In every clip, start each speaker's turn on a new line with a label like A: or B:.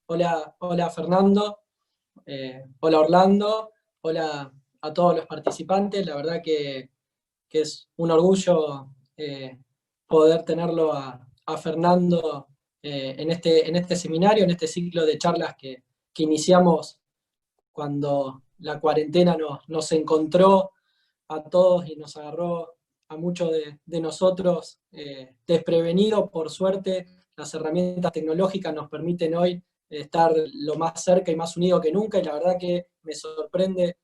A: Hola Fernando, hola Orlando, hola a todos los participantes. La verdad que es un orgullo poder tenerlo a Fernando en este seminario, en este ciclo de charlas que iniciamos cuando la cuarentena nos encontró a todos y nos agarró a muchos de nosotros desprevenidos. Por suerte, las herramientas tecnológicas nos permiten hoy estar lo más cerca y más unidos que nunca, y la verdad que me sorprende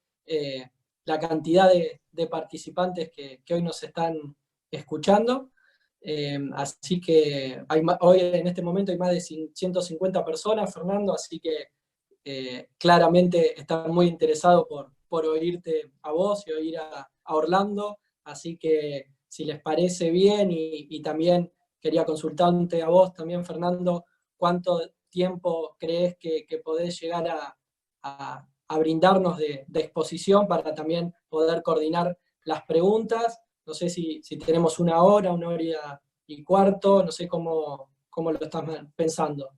A: la cantidad de participantes que hoy nos están escuchando. Así que hoy en este momento hay más de 150 personas, Fernando, así que claramente están muy interesados por oírte a vos y oír a Orlando, así que si les parece bien, y también quería consultarte a vos también, Fernando, ¿cuánto tiempo crees que podés llegar a brindarnos de exposición para también poder coordinar las preguntas? No sé si tenemos una hora y cuarto, no sé cómo lo estás pensando.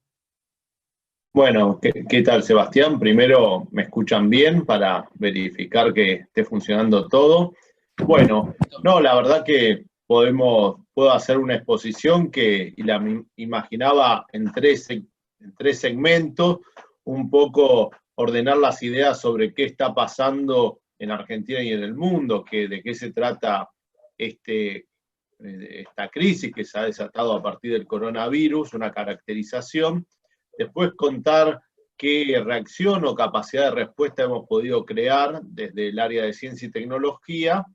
B: Bueno, ¿qué tal, Sebastián? Primero, ¿me escuchan bien para verificar que esté funcionando todo? Bueno, no, la verdad que puedo hacer una exposición y imaginaba en tres segmentos, un poco ordenar las ideas sobre qué está pasando en Argentina y en el mundo, de qué se trata esta crisis que se ha desatado a partir del coronavirus, una caracterización. Después contar qué reacción o capacidad de respuesta hemos podido crear desde el área de ciencia y tecnología,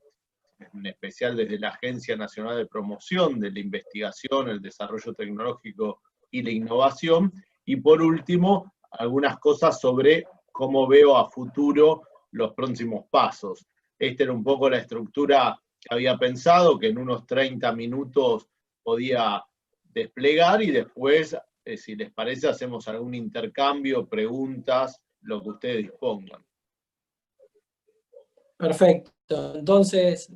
B: en especial desde la Agencia Nacional de Promoción de la Investigación, el Desarrollo Tecnológico y la Innovación. Y por último, algunas cosas sobre cómo veo a futuro los próximos pasos. Esta era un poco la estructura que había pensado, que en unos 30 minutos podía desplegar, y después, si les parece, hacemos algún intercambio, preguntas, lo que ustedes dispongan.
A: Perfecto. Entonces,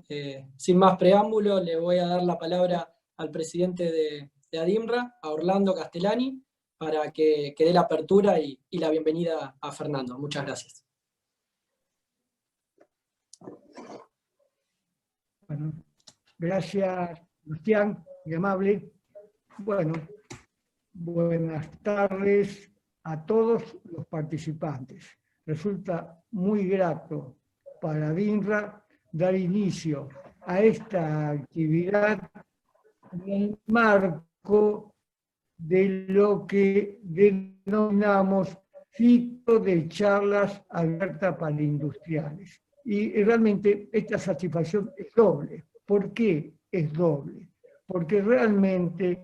A: sin más preámbulo, le voy a dar la palabra al presidente de ADIMRA, a Orlando Castellani, para que dé la apertura y la bienvenida a Fernando. Muchas gracias.
C: Bueno, gracias, Sebastián, muy amable. Bueno, buenas tardes a todos los participantes. Resulta muy grato para ADIMRA dar inicio a esta actividad en el marco de lo que denominamos ciclo de charlas abiertas para industriales. Y realmente esta satisfacción es doble. ¿Por qué es doble? Porque realmente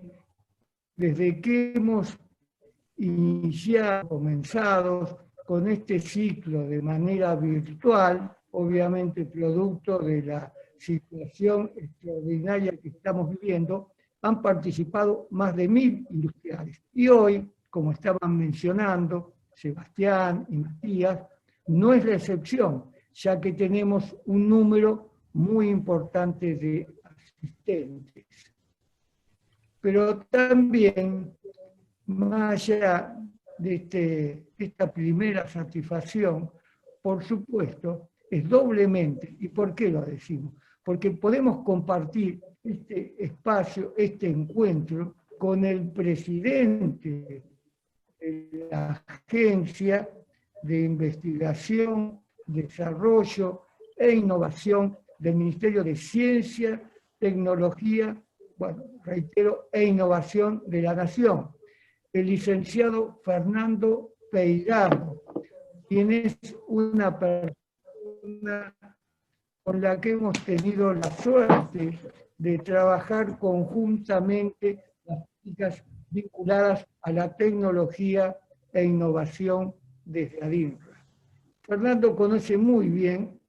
C: desde que hemos comenzado con este ciclo de manera virtual, obviamente producto de la situación extraordinaria que estamos viviendo, han participado más de 1000 industriales. Y hoy, como estaban mencionando Sebastián y Matías, no es la excepción, ya que tenemos un número muy importante de asistentes. Pero también, más allá de esta primera satisfacción, por supuesto, es doblemente. ¿Y por qué lo decimos? Porque podemos compartir este espacio, este encuentro, con el presidente de la Agencia de Investigación, Desarrollo e Innovación del Ministerio de Ciencia, Tecnología, bueno, reitero, e Innovación de la Nación, el licenciado Fernando Peirano, quien es una persona con la que hemos tenido la suerte de trabajar conjuntamente las prácticas vinculadas a la tecnología e innovación desde ADIMRA. Fernando conoce muy bien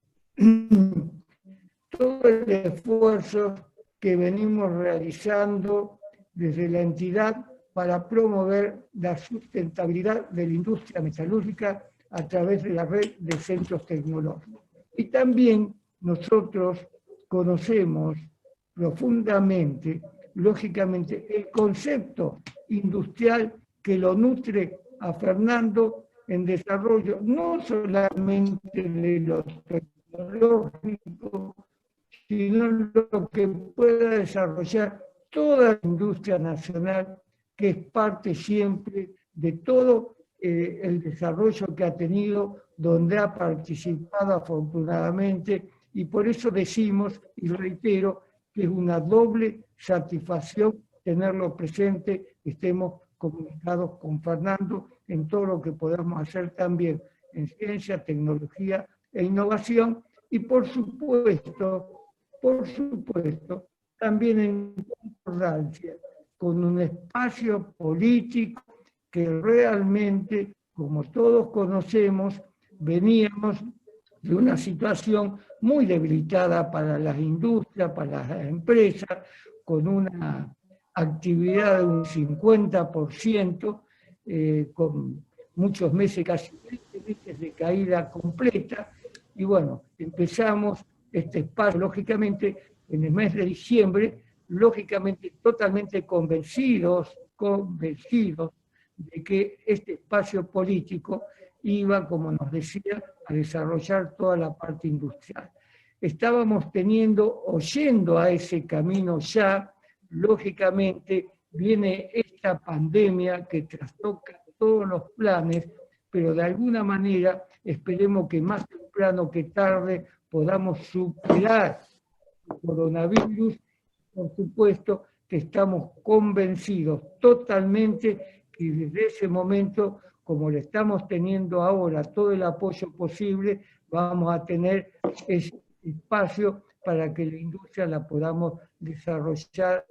C: todo el esfuerzo que venimos realizando desde la entidad para promover la sustentabilidad de la industria metalúrgica a través de la red de centros tecnológicos. Y también nosotros conocemos profundamente, lógicamente, el concepto industrial que lo nutre a Fernando en desarrollo no solamente de lo tecnológico, sino lo que pueda desarrollar toda la industria nacional, que es parte siempre de todo el desarrollo que ha tenido, donde ha participado afortunadamente, y por eso decimos, y reitero, que es una doble satisfacción tenerlo presente, estemos comunicados con Fernando en todo lo que podamos hacer también en ciencia, tecnología e innovación, y por supuesto, también en concordancia con un espacio político que realmente, como todos conocemos, veníamos de una situación muy debilitada para las industrias, para las empresas, con una actividad de un 50%, con muchos meses, casi 20 meses de caída completa, y bueno, empezamos este espacio, lógicamente, en el mes de diciembre, lógicamente totalmente convencidos de que este espacio político iba, como nos decía, a desarrollar toda la parte industrial. Estábamos oyendo a ese camino ya, lógicamente viene esta pandemia que trastoca todos los planes, pero de alguna manera esperemos que más temprano que tarde podamos superar el coronavirus. Por supuesto que estamos convencidos totalmente que desde ese momento, como le estamos teniendo ahora todo el apoyo posible, vamos a tener ese espacio para que la industria la podamos desarrollar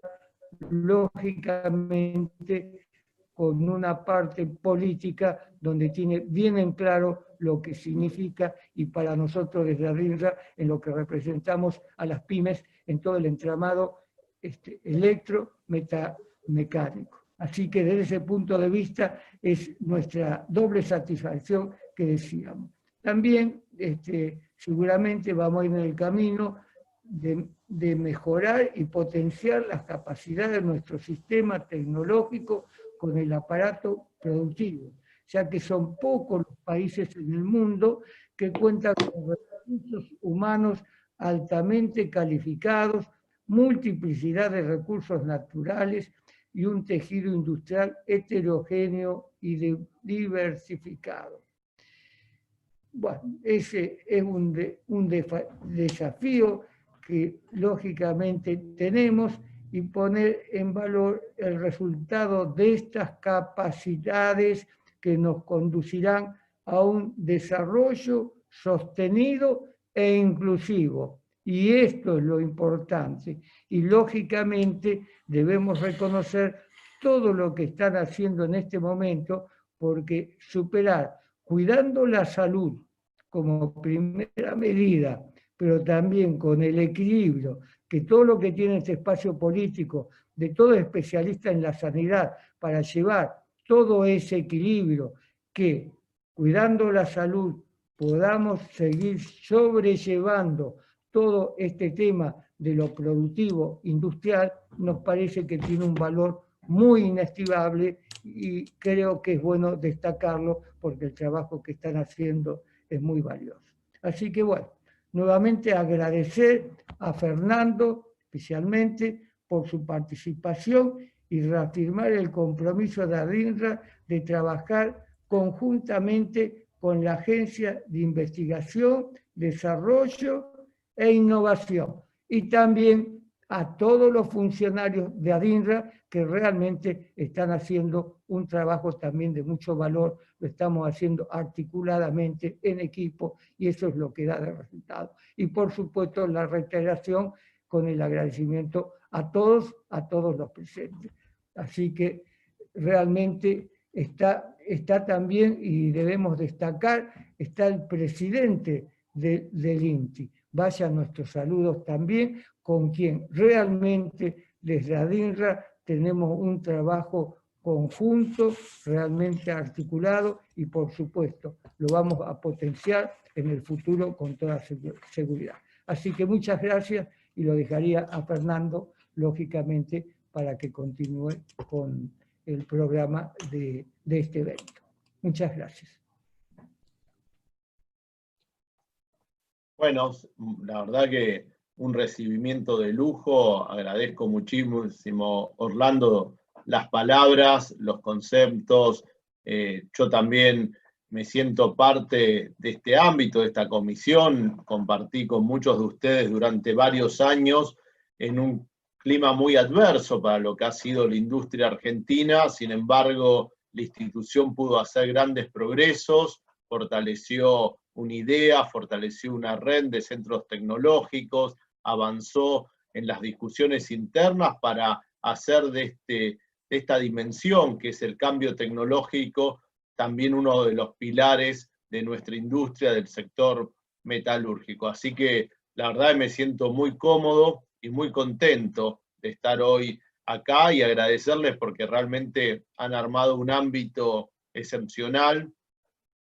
C: lógicamente con una parte política donde tiene bien en claro lo que significa, y para nosotros desde ADINRA, en lo que representamos a las pymes en todo el entramado electromecánico. Así que desde ese punto de vista es nuestra doble satisfacción que decíamos. También seguramente vamos a ir en el camino de mejorar y potenciar las capacidades de nuestro sistema tecnológico con el aparato productivo, ya que son pocos los países en el mundo que cuentan con recursos humanos altamente calificados, multiplicidad de recursos naturales y un tejido industrial heterogéneo y diversificado. Bueno, ese es un desafío que lógicamente tenemos, y poner en valor el resultado de estas capacidades que nos conducirán a un desarrollo sostenido e inclusivo. Y esto es lo importante. Y lógicamente debemos reconocer todo lo que están haciendo en este momento, porque superar, cuidando la salud como primera medida, pero también con el equilibrio, que todo lo que tiene este espacio político, de todo especialista en la sanidad, para llevar todo ese equilibrio, que cuidando la salud podamos seguir sobrellevando todo este tema de lo productivo industrial, nos parece que tiene un valor muy inestimable, y creo que es bueno destacarlo porque el trabajo que están haciendo es muy valioso. Así que bueno, nuevamente agradecer a Fernando especialmente por su participación y reafirmar el compromiso de ADINRA de trabajar conjuntamente con la Agencia de Investigación, Desarrollo e Innovación, y también a todos los funcionarios de ADINRA que realmente están haciendo un trabajo también de mucho valor. Lo estamos haciendo articuladamente en equipo, y eso es lo que da el resultado. Y por supuesto la reiteración con el agradecimiento a todos los presentes. Así que realmente está también, y debemos destacar, está el presidente del INTI. Vayan nuestros saludos también, con quien realmente desde ADINRA tenemos un trabajo conjunto, realmente articulado, y por supuesto lo vamos a potenciar en el futuro con toda seguridad. Así que muchas gracias, y lo dejaría a Fernando, lógicamente, para que continúe con el programa de este evento. Muchas gracias.
B: Bueno, la verdad que un recibimiento de lujo, agradezco muchísimo, Orlando, las palabras, los conceptos, yo también me siento parte de este ámbito, de esta comisión, compartí con muchos de ustedes durante varios años en un clima muy adverso para lo que ha sido la industria argentina, sin embargo, la institución pudo hacer grandes progresos, fortaleció una idea, fortaleció una red de centros tecnológicos, avanzó en las discusiones internas para hacer de esta dimensión, que es el cambio tecnológico, también uno de los pilares de nuestra industria, del sector metalúrgico. Así que la verdad me siento muy cómodo y muy contento de estar hoy acá y agradecerles porque realmente han armado un ámbito excepcional.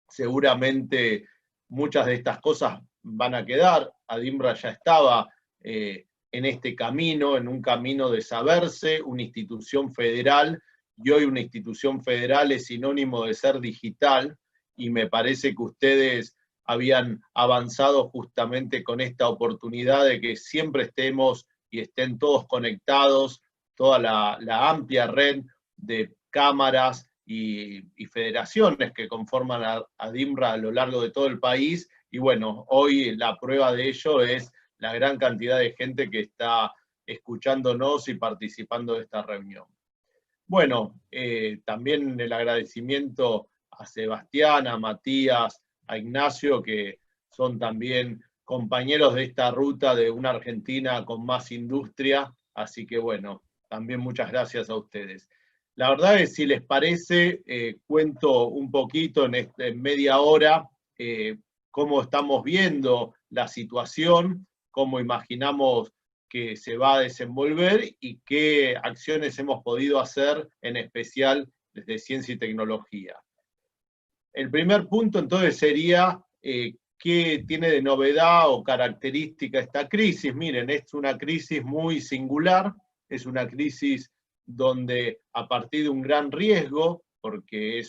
B: Seguramente muchas de estas cosas van a quedar. Adimbra ya estaba en este camino, en un camino de saberse, una institución federal, y hoy una institución federal es sinónimo de ser digital, y me parece que ustedes habían avanzado justamente con esta oportunidad de que siempre estemos y estén todos conectados, toda la amplia red de cámaras y federaciones que conforman a Adimbra a lo largo de todo el país, y bueno, hoy la prueba de ello es la gran cantidad de gente que está escuchándonos y participando de esta reunión. Bueno, también el agradecimiento a Sebastián, a Matías, a Ignacio, que son también compañeros de esta ruta de una Argentina con más industria, así que bueno, también muchas gracias a ustedes. La verdad es, si les parece, cuento un poquito en media hora cómo estamos viendo la situación, cómo imaginamos que se va a desenvolver y qué acciones hemos podido hacer, en especial desde Ciencia y Tecnología. El primer punto entonces sería qué tiene de novedad o característica esta crisis. Miren, es una crisis muy singular, es una crisis donde a partir de un gran riesgo, porque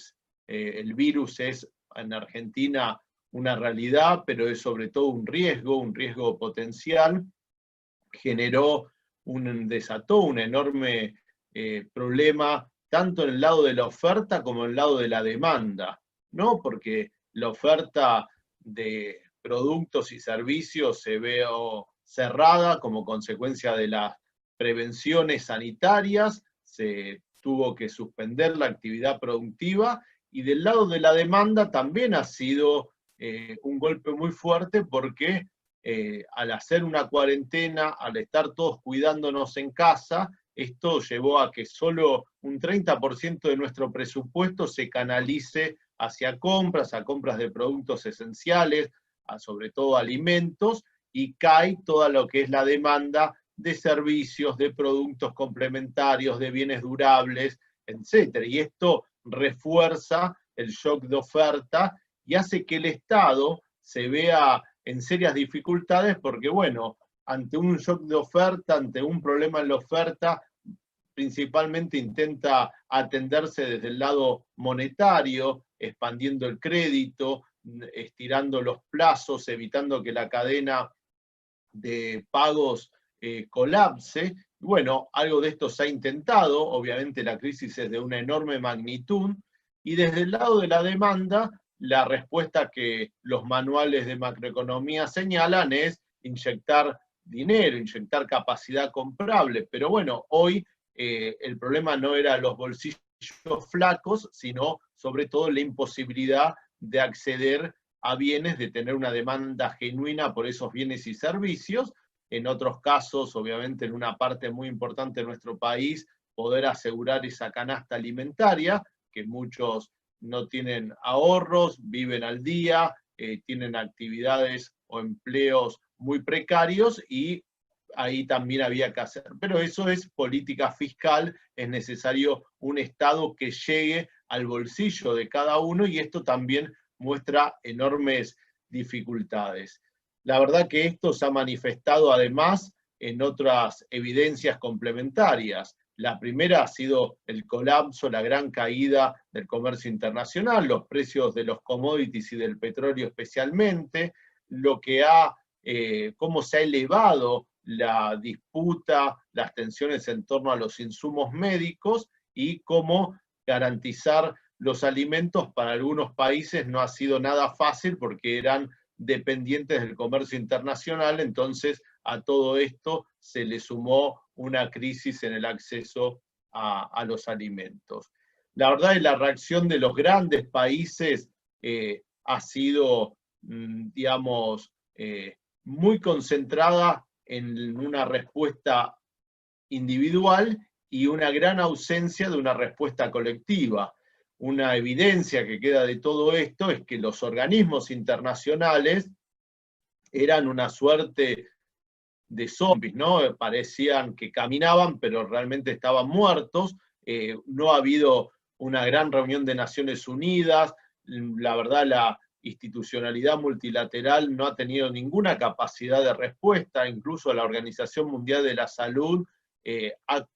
B: el virus es en Argentina una realidad, pero es sobre todo un riesgo potencial, desató un enorme problema, tanto en el lado de la oferta como en el lado de la demanda, ¿no? Porque la oferta de productos y servicios se vio cerrada como consecuencia de las prevenciones sanitarias, se tuvo que suspender la actividad productiva, y del lado de la demanda también ha sido un golpe muy fuerte porque al hacer una cuarentena, al estar todos cuidándonos en casa, esto llevó a que solo un 30% de nuestro presupuesto se canalice hacia compras, a compras de productos esenciales, sobre todo alimentos, y cae toda lo que es la demanda de servicios, de productos complementarios, de bienes durables, etc. Y esto refuerza el shock de oferta y hace que el Estado se vea en serias dificultades porque, bueno, ante un shock de oferta, ante un problema en la oferta, principalmente intenta atenderse desde el lado monetario, expandiendo el crédito, estirando los plazos, evitando que la cadena de pagos colapse. Bueno, algo de esto se ha intentado, obviamente la crisis es de una enorme magnitud, y desde el lado de la demanda, la respuesta que los manuales de macroeconomía señalan es inyectar dinero, inyectar capacidad comprable. Pero bueno, hoy el problema no era los bolsillos flacos, sino sobre todo la imposibilidad de acceder a bienes, de tener una demanda genuina por esos bienes y servicios. En otros casos, obviamente en una parte muy importante de nuestro país, poder asegurar esa canasta alimentaria, que muchos no tienen ahorros, viven al día, tienen actividades o empleos muy precarios, y ahí también había que hacer. Pero eso es política fiscal, es necesario un Estado que llegue al bolsillo de cada uno, y esto también muestra enormes dificultades. La verdad que esto se ha manifestado además en otras evidencias complementarias. La primera ha sido el colapso, la gran caída del comercio internacional, los precios de los commodities y del petróleo especialmente, cómo se ha elevado la disputa, las tensiones en torno a los insumos médicos y cómo garantizar los alimentos para algunos países no ha sido nada fácil porque eran dependientes del comercio internacional. Entonces a todo esto se le sumó una crisis en el acceso a los alimentos. La verdad es que la reacción de los grandes países ha sido, digamos, muy concentrada en una respuesta individual y una gran ausencia de una respuesta colectiva. Una evidencia que queda de todo esto es que los organismos internacionales eran una suerte de zombies, ¿no? Parecían que caminaban, pero realmente estaban muertos. No ha habido una gran reunión de Naciones Unidas. La verdad, la institucionalidad multilateral no ha tenido ninguna capacidad de respuesta. Incluso la Organización Mundial de la Salud ha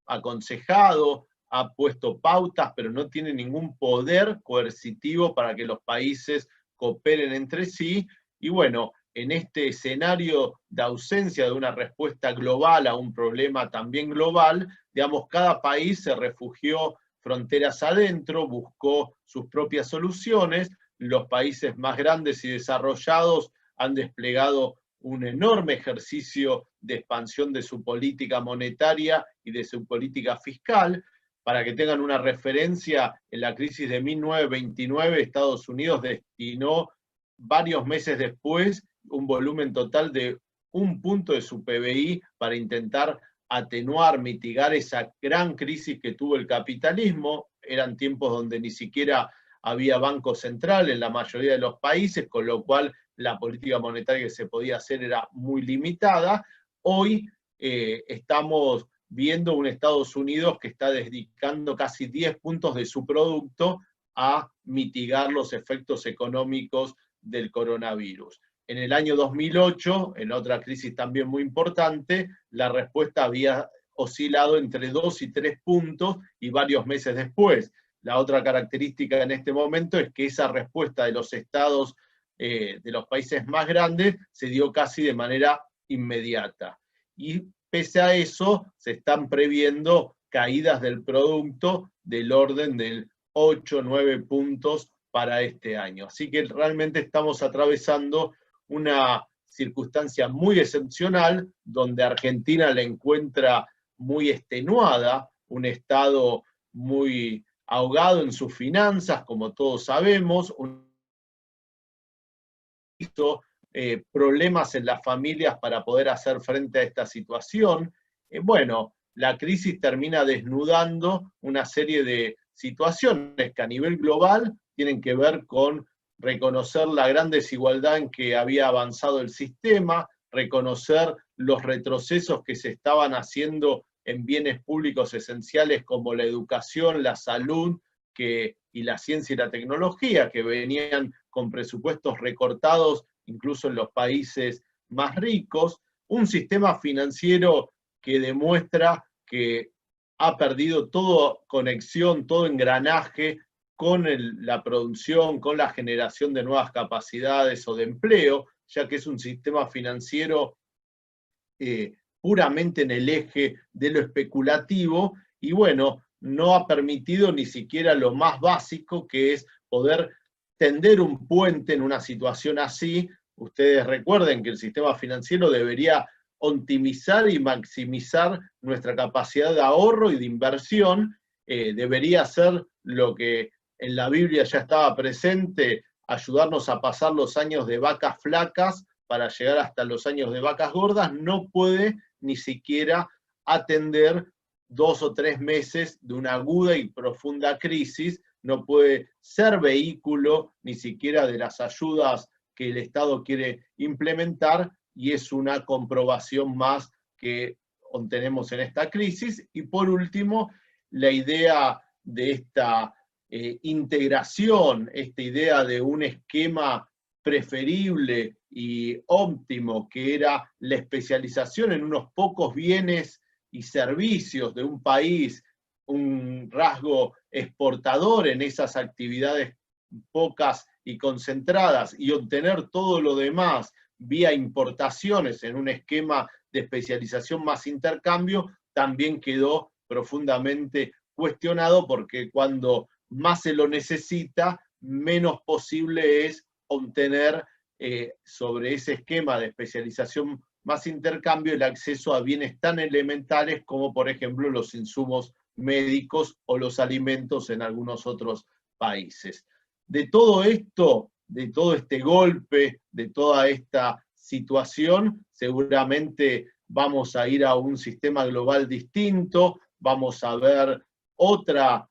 B: aconsejado, ha puesto pautas, pero no tiene ningún poder coercitivo para que los países cooperen entre sí. Y bueno, en este escenario de ausencia de una respuesta global a un problema también global, digamos, cada país se refugió fronteras adentro, buscó sus propias soluciones. Los países más grandes y desarrollados han desplegado un enorme ejercicio de expansión de su política monetaria y de su política fiscal. Para que tengan una referencia, en la crisis de 1929 Estados Unidos destinó varios meses después un volumen total de 1 punto de su PBI para intentar atenuar, mitigar esa gran crisis que tuvo el capitalismo. Eran tiempos donde ni siquiera había banco central en la mayoría de los países, con lo cual la política monetaria que se podía hacer era muy limitada. Hoy estamos viendo un Estados Unidos que está dedicando casi 10 puntos de su producto a mitigar los efectos económicos del coronavirus. En el año 2008, en otra crisis también muy importante, la respuesta había oscilado entre 2 y 3 puntos y varios meses después. La otra característica en este momento es que esa respuesta de los estados, de los países más grandes, se dio casi de manera inmediata. Y pese a eso, se están previendo caídas del producto del orden del 8 o 9 puntos para este año. Así que realmente estamos atravesando una circunstancia muy excepcional, donde Argentina la encuentra muy extenuada, un Estado muy ahogado en sus finanzas, como todos sabemos, problemas en las familias para poder hacer frente a esta situación. Bueno, la crisis termina desnudando una serie de situaciones que a nivel global tienen que ver con reconocer la gran desigualdad en que había avanzado el sistema, reconocer los retrocesos que se estaban haciendo en bienes públicos esenciales como la educación, la salud y la ciencia y la tecnología, que venían con presupuestos recortados incluso en los países más ricos, un sistema financiero que demuestra que ha perdido toda conexión, todo engranaje con la producción, con la generación de nuevas capacidades o de empleo, ya que es un sistema financiero puramente en el eje de lo especulativo, y bueno, no ha permitido ni siquiera lo más básico, que es poder tender un puente en una situación así. Ustedes recuerden que el sistema financiero debería optimizar y maximizar nuestra capacidad de ahorro y de inversión, debería ser lo que en la Biblia ya estaba presente, ayudarnos a pasar los años de vacas flacas para llegar hasta los años de vacas gordas. No puede ni siquiera atender 2 o 3 meses de una aguda y profunda crisis, no puede ser vehículo ni siquiera de las ayudas que el Estado quiere implementar, y es una comprobación más que tenemos en esta crisis. Y por último, la idea de esta integración, esta idea de un esquema preferible y óptimo, que era la especialización en unos pocos bienes y servicios de un país, un rasgo exportador en esas actividades pocas y concentradas, y obtener todo lo demás vía importaciones en un esquema de especialización más intercambio, también quedó profundamente cuestionado, porque cuando más se lo necesita, menos posible es obtener sobre ese esquema de especialización más intercambio el acceso a bienes tan elementales como, por ejemplo, los insumos médicos o los alimentos en algunos otros países. De todo esto, de todo este golpe, de toda esta situación, seguramente vamos a ir a un sistema global distinto, vamos a ver otra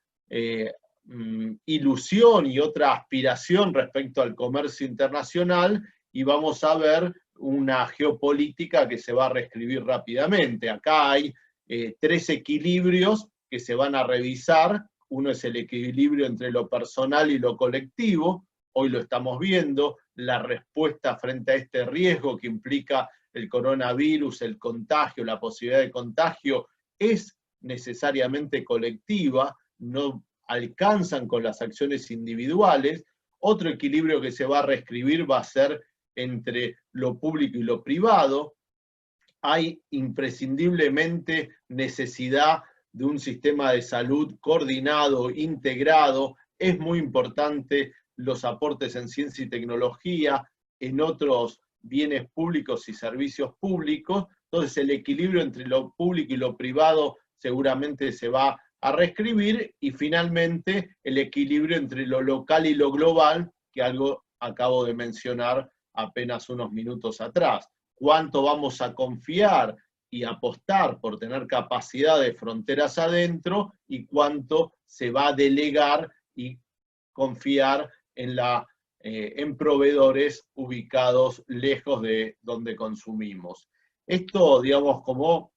B: ilusión y otra aspiración respecto al comercio internacional, y vamos a ver una geopolítica que se va a reescribir rápidamente. Acá hay 3 equilibrios que se van a revisar. Uno es el equilibrio entre lo personal y lo colectivo. Hoy lo estamos viendo, la respuesta frente a este riesgo que implica el coronavirus, el contagio, la posibilidad de contagio, es necesariamente colectiva, no alcanzan con las acciones individuales. Otro equilibrio que se va a reescribir va a ser entre lo público y lo privado. Hay imprescindiblemente necesidad de un sistema de salud coordinado, integrado. Es muy importante los aportes en ciencia y tecnología, en otros bienes públicos y servicios públicos. Entonces el equilibrio entre lo público y lo privado seguramente se va a reescribir, y finalmente el equilibrio entre lo local y lo global, que algo acabo de mencionar apenas unos minutos atrás. ¿Cuánto vamos a confiar y apostar por tener capacidad de fronteras adentro, y cuánto se va a delegar y confiar en proveedores ubicados lejos de donde consumimos? Esto, digamos, como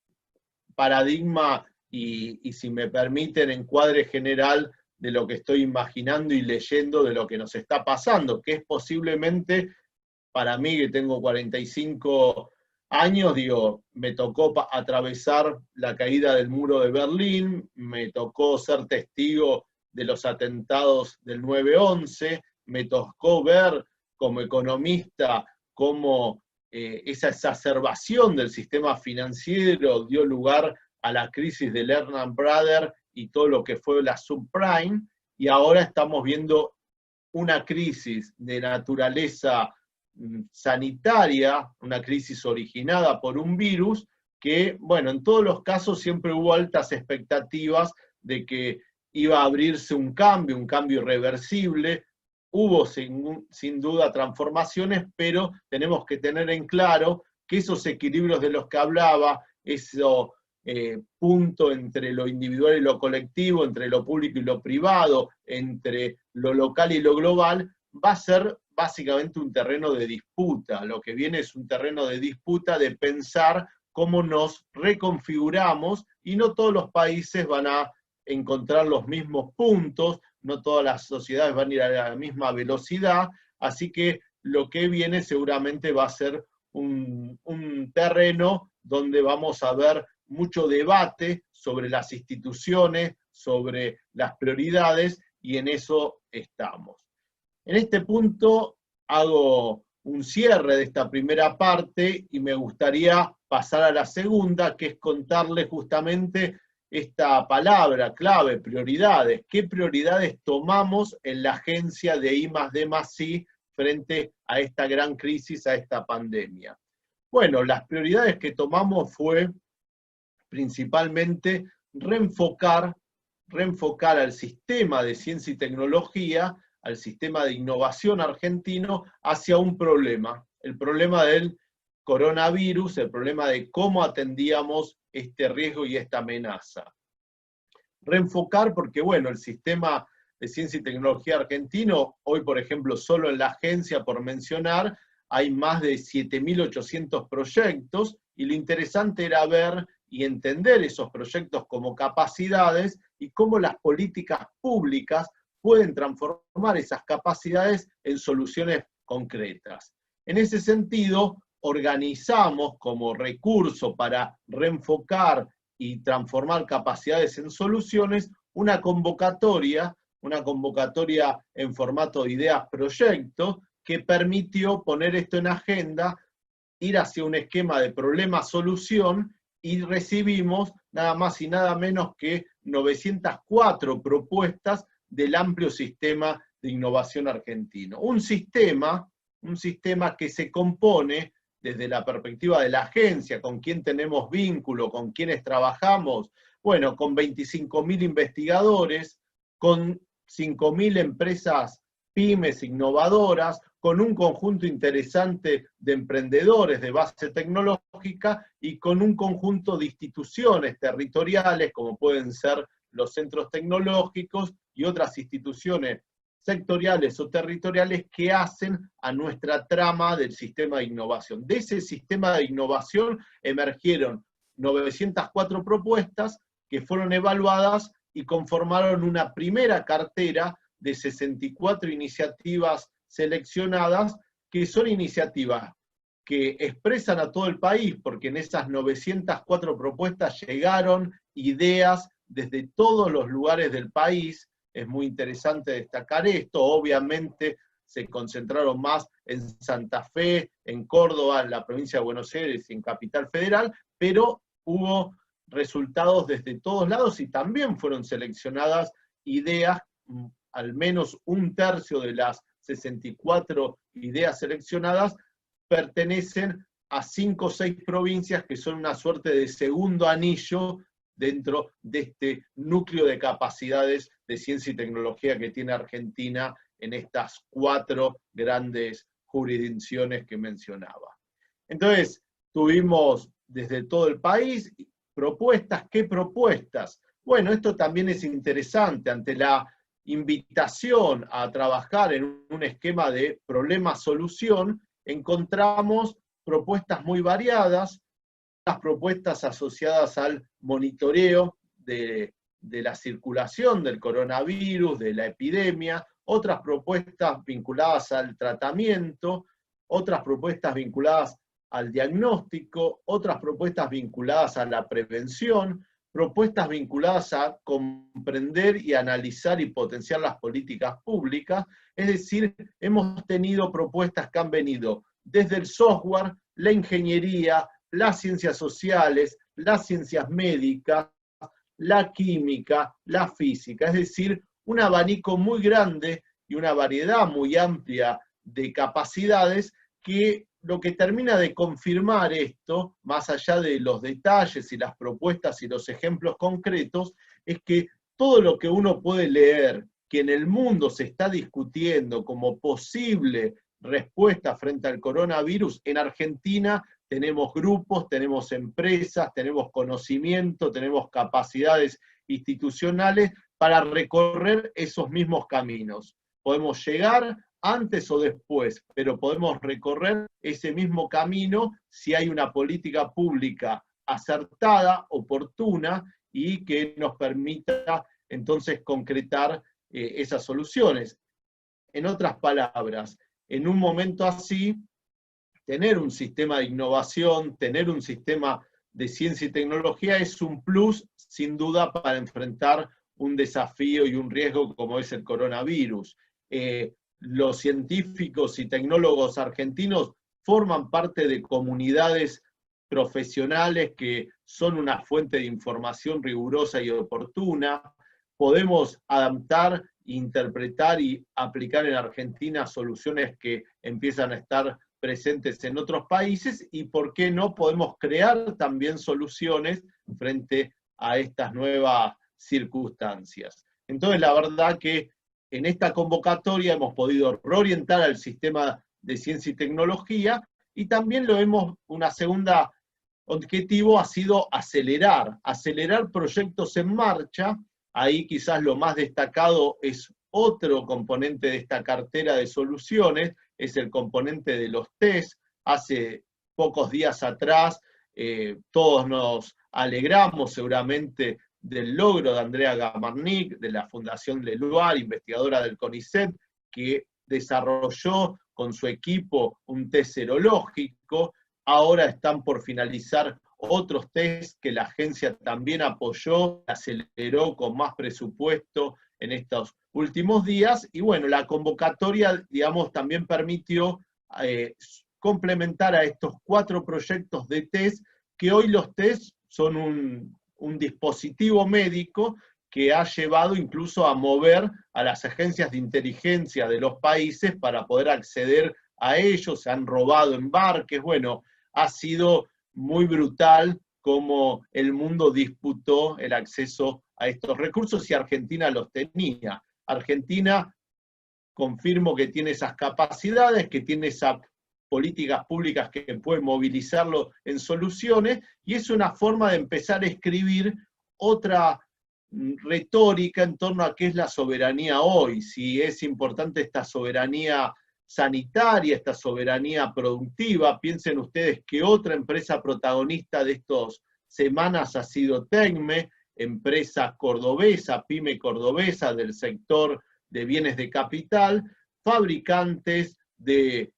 B: paradigma y si me permiten, encuadre general de lo que estoy imaginando y leyendo de lo que nos está pasando, que es posiblemente, para mí que tengo 45 años, digo, me tocó atravesar la caída del muro de Berlín, me tocó ser testigo de los atentados del 9/11, me tocó ver como economista cómo esa exacerbación del sistema financiero dio lugar a la crisis de Lehman Brothers y todo lo que fue la subprime, y ahora estamos viendo una crisis de naturaleza sanitaria, una crisis originada por un virus que, bueno, en todos los casos siempre hubo altas expectativas de que iba a abrirse un cambio irreversible. Hubo sin duda transformaciones, pero tenemos que tener en claro que esos equilibrios de los que hablaba, eso punto entre lo individual y lo colectivo, entre lo público y lo privado, entre lo local y lo global, va a ser básicamente un terreno de disputa. Lo que viene es un terreno de disputa, de pensar cómo nos reconfiguramos, y no todos los países van a encontrar los mismos puntos, no todas las sociedades van a ir a la misma velocidad, así que lo que viene seguramente va a ser un terreno donde vamos a ver mucho debate sobre las instituciones, sobre las prioridades, y en eso estamos. En este punto hago un cierre de esta primera parte y me gustaría pasar a la segunda, que es contarles justamente esta palabra clave, prioridades. ¿Qué prioridades tomamos en la agencia de I+D+I frente a esta gran crisis, a esta pandemia? Bueno, las prioridades que tomamos fue principalmente reenfocar al sistema de ciencia y tecnología, al sistema de innovación argentino, hacia un problema, el problema del coronavirus, el problema de cómo atendíamos este riesgo y esta amenaza. Reenfocar porque, bueno, el sistema de ciencia y tecnología argentino, hoy por ejemplo solo en la agencia, por mencionar, hay más de 7.800 proyectos, y lo interesante era ver y entender esos proyectos como capacidades y cómo las políticas públicas pueden transformar esas capacidades en soluciones concretas. En ese sentido, organizamos como recurso para reenfocar y transformar capacidades en soluciones, una convocatoria en formato de ideas-proyecto, que permitió poner esto en agenda, ir hacia un esquema de problema-solución, y recibimos nada más y nada menos que 904 propuestas del amplio sistema de innovación argentino. Un sistema que se compone desde la perspectiva de la agencia, con quién tenemos vínculo, con quiénes trabajamos, bueno, con 25.000 investigadores, con 5.000 empresas pymes innovadoras, con un conjunto interesante de emprendedores de base tecnológica y con un conjunto de instituciones territoriales, como pueden ser los centros tecnológicos y otras instituciones sectoriales o territoriales que hacen a nuestra trama del sistema de innovación. De ese sistema de innovación emergieron 904 propuestas que fueron evaluadas y conformaron una primera cartera de 64 iniciativas seleccionadas, que son iniciativas que expresan a todo el país, porque en esas 904 propuestas llegaron ideas desde todos los lugares del país. Es muy interesante destacar esto. Obviamente se concentraron más en Santa Fe, en Córdoba, en la provincia de Buenos Aires y en Capital Federal, pero hubo resultados desde todos lados y también fueron seleccionadas ideas, al menos un tercio de las 64 ideas seleccionadas pertenecen a 5 o 6 provincias que son una suerte de segundo anillo dentro de este núcleo de capacidades de ciencia y tecnología que tiene Argentina en estas 4 grandes jurisdicciones que mencionaba. Entonces, tuvimos desde todo el país propuestas. ¿Qué propuestas? Bueno, esto también es interesante. Ante la invitación a trabajar en un esquema de problema-solución, encontramos propuestas muy variadas, las propuestas asociadas al monitoreo de la circulación del coronavirus, de la epidemia, otras propuestas vinculadas al tratamiento, otras propuestas vinculadas al diagnóstico, otras propuestas vinculadas a la prevención, propuestas vinculadas a comprender y analizar y potenciar las políticas públicas. Es decir, hemos tenido propuestas que han venido desde el software, la ingeniería, las ciencias sociales, las ciencias médicas, la química, la física. Es decir, un abanico muy grande y una variedad muy amplia de capacidades que lo que termina de confirmar esto, más allá de los detalles y las propuestas y los ejemplos concretos, es que todo lo que uno puede leer, que en el mundo se está discutiendo como posible respuesta frente al coronavirus, en Argentina tenemos grupos, tenemos empresas, tenemos conocimiento, tenemos capacidades institucionales para recorrer esos mismos caminos. Podemos llegar antes o después, pero podemos recorrer ese mismo camino si hay una política pública acertada, oportuna, y que nos permita entonces concretar esas soluciones. En otras palabras, en un momento así, tener un sistema de innovación, tener un sistema de ciencia y tecnología es un plus, sin duda, para enfrentar un desafío y un riesgo como es el coronavirus. Los científicos y tecnólogos argentinos forman parte de comunidades profesionales que son una fuente de información rigurosa y oportuna. Podemos adaptar, interpretar y aplicar en Argentina soluciones que empiezan a estar presentes en otros países, y por qué no podemos crear también soluciones frente a estas nuevas circunstancias. Entonces, la verdad que en esta convocatoria hemos podido reorientar al sistema de ciencia y tecnología, y también una segunda objetivo ha sido acelerar proyectos en marcha. Ahí quizás lo más destacado es otro componente de esta cartera de soluciones, es el componente de los test. Hace pocos días atrás todos nos alegramos seguramente del logro de Andrea Gamarnik, de la Fundación Leluar, investigadora del CONICET, que desarrolló con su equipo un test serológico. Ahora están por finalizar otros test que la agencia también apoyó, aceleró con más presupuesto en estos últimos días, y bueno, la convocatoria, digamos, también permitió complementar a estos 4 proyectos de test, que hoy los test son un dispositivo médico que ha llevado incluso a mover a las agencias de inteligencia de los países para poder acceder a ellos, se han robado embarques, bueno, ha sido muy brutal cómo el mundo disputó el acceso a estos recursos y Argentina los tenía. Argentina, confirmo que tiene esas capacidades, que tiene esas políticas públicas que pueden movilizarlo en soluciones, y es una forma de empezar a escribir otra retórica en torno a qué es la soberanía hoy, si es importante esta soberanía sanitaria, esta soberanía productiva. Piensen ustedes que otra empresa protagonista de estas semanas ha sido Tecme, empresa cordobesa, pyme cordobesa del sector de bienes de capital, fabricantes de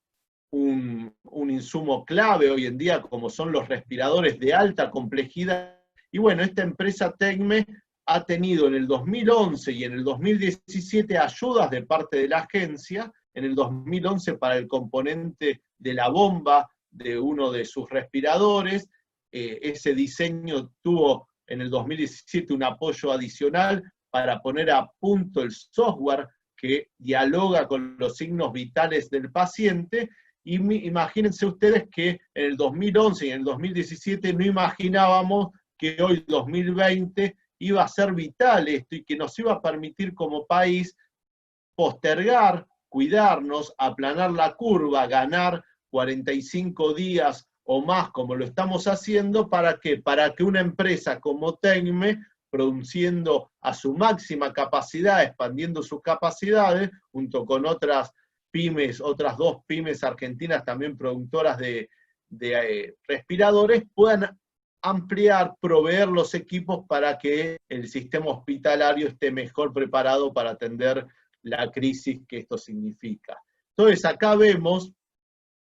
B: un insumo clave hoy en día como son los respiradores de alta complejidad. Y bueno, esta empresa Tecme ha tenido en el 2011 y en el 2017 ayudas de parte de la agencia, en el 2011 para el componente de la bomba de uno de sus respiradores, ese diseño tuvo en el 2017 un apoyo adicional para poner a punto el software que dialoga con los signos vitales del paciente, y imagínense ustedes que en el 2011 y en el 2017 no imaginábamos que hoy 2020 iba a ser vital esto y que nos iba a permitir como país postergar, cuidarnos, aplanar la curva, ganar 45 días o más como lo estamos haciendo. ¿Para qué? Para que una empresa como Tecme, produciendo a su máxima capacidad, expandiendo sus capacidades, junto con otras pymes, otras 2 pymes argentinas también productoras de respiradores, puedan ampliar, proveer los equipos para que el sistema hospitalario esté mejor preparado para atender la crisis que esto significa. Entonces acá vemos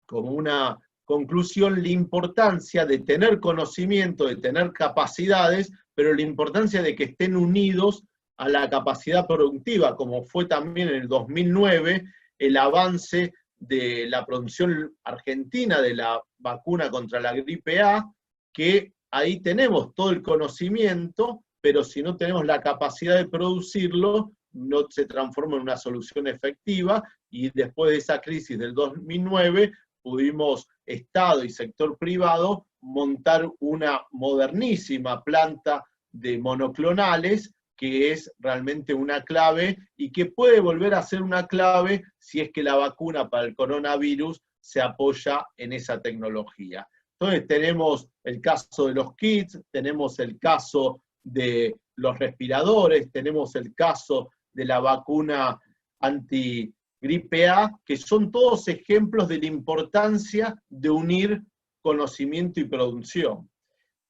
B: como una conclusión la importancia de tener conocimiento, de tener capacidades, pero la importancia de que estén unidos a la capacidad productiva, como fue también en el 2009 el avance de la producción argentina de la vacuna contra la gripe A, que ahí tenemos todo el conocimiento, pero si no tenemos la capacidad de producirlo, no se transforma en una solución efectiva, y después de esa crisis del 2009, pudimos, Estado y sector privado, montar una modernísima planta de monoclonales, que es realmente una clave, y que puede volver a ser una clave si es que la vacuna para el coronavirus se apoya en esa tecnología. Entonces tenemos el caso de los kits, tenemos el caso de los respiradores, tenemos el caso de la vacuna antigripe A, que son todos ejemplos de la importancia de unir conocimiento y producción.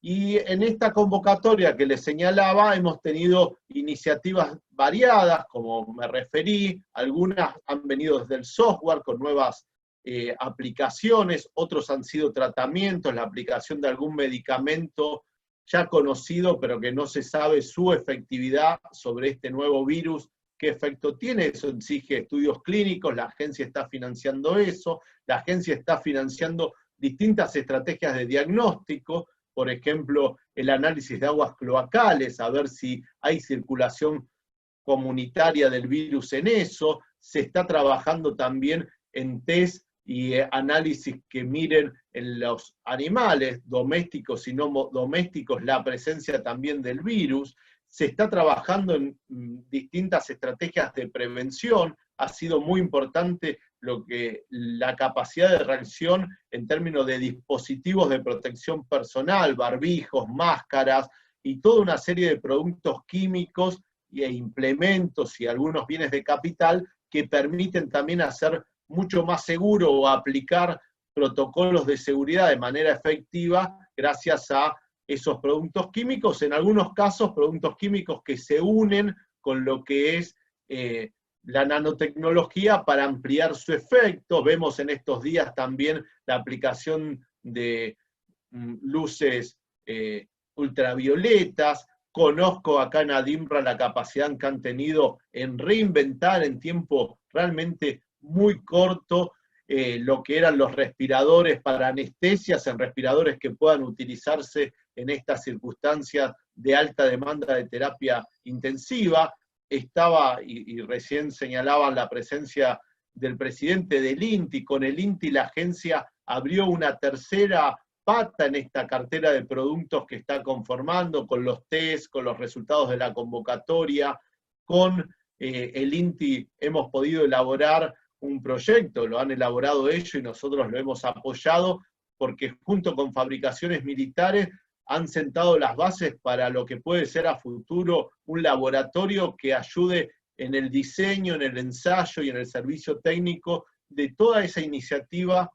B: Y en esta convocatoria que les señalaba, hemos tenido iniciativas variadas, como me referí, algunas han venido desde el software con nuevas aplicaciones, otros han sido tratamientos, la aplicación de algún medicamento ya conocido, pero que no se sabe su efectividad sobre este nuevo virus, qué efecto tiene. Eso exige estudios clínicos, la agencia está financiando eso, la agencia está financiando distintas estrategias de diagnóstico, por ejemplo, el análisis de aguas cloacales, a ver si hay circulación comunitaria del virus en eso. Se está trabajando también en test y análisis que miren en los animales, domésticos y no domésticos, la presencia también del virus. Se está trabajando en distintas estrategias de prevención. Ha sido muy importante la capacidad de reacción en términos de dispositivos de protección personal, barbijos, máscaras, y toda una serie de productos químicos e implementos y algunos bienes de capital que permiten también hacer mucho más seguro o aplicar protocolos de seguridad de manera efectiva gracias a esos productos químicos, en algunos casos productos químicos que se unen con lo que es la nanotecnología para ampliar su efecto. Vemos en estos días también la aplicación de luces ultravioletas. Conozco acá en Adimbra la capacidad que han tenido en reinventar en tiempo realmente muy corto lo que eran los respiradores para anestesias, en respiradores que puedan utilizarse en estas circunstancias de alta demanda de terapia intensiva. Estaba, y recién señalaban la presencia del presidente del INTI. Con el INTI la agencia abrió una tercera pata en esta cartera de productos que está conformando, con los test, con los resultados de la convocatoria. Con el INTI hemos podido elaborar un proyecto, lo han elaborado ellos y nosotros lo hemos apoyado, porque junto con fabricaciones militares han sentado las bases para lo que puede ser a futuro un laboratorio que ayude en el diseño, en el ensayo y en el servicio técnico de toda esa iniciativa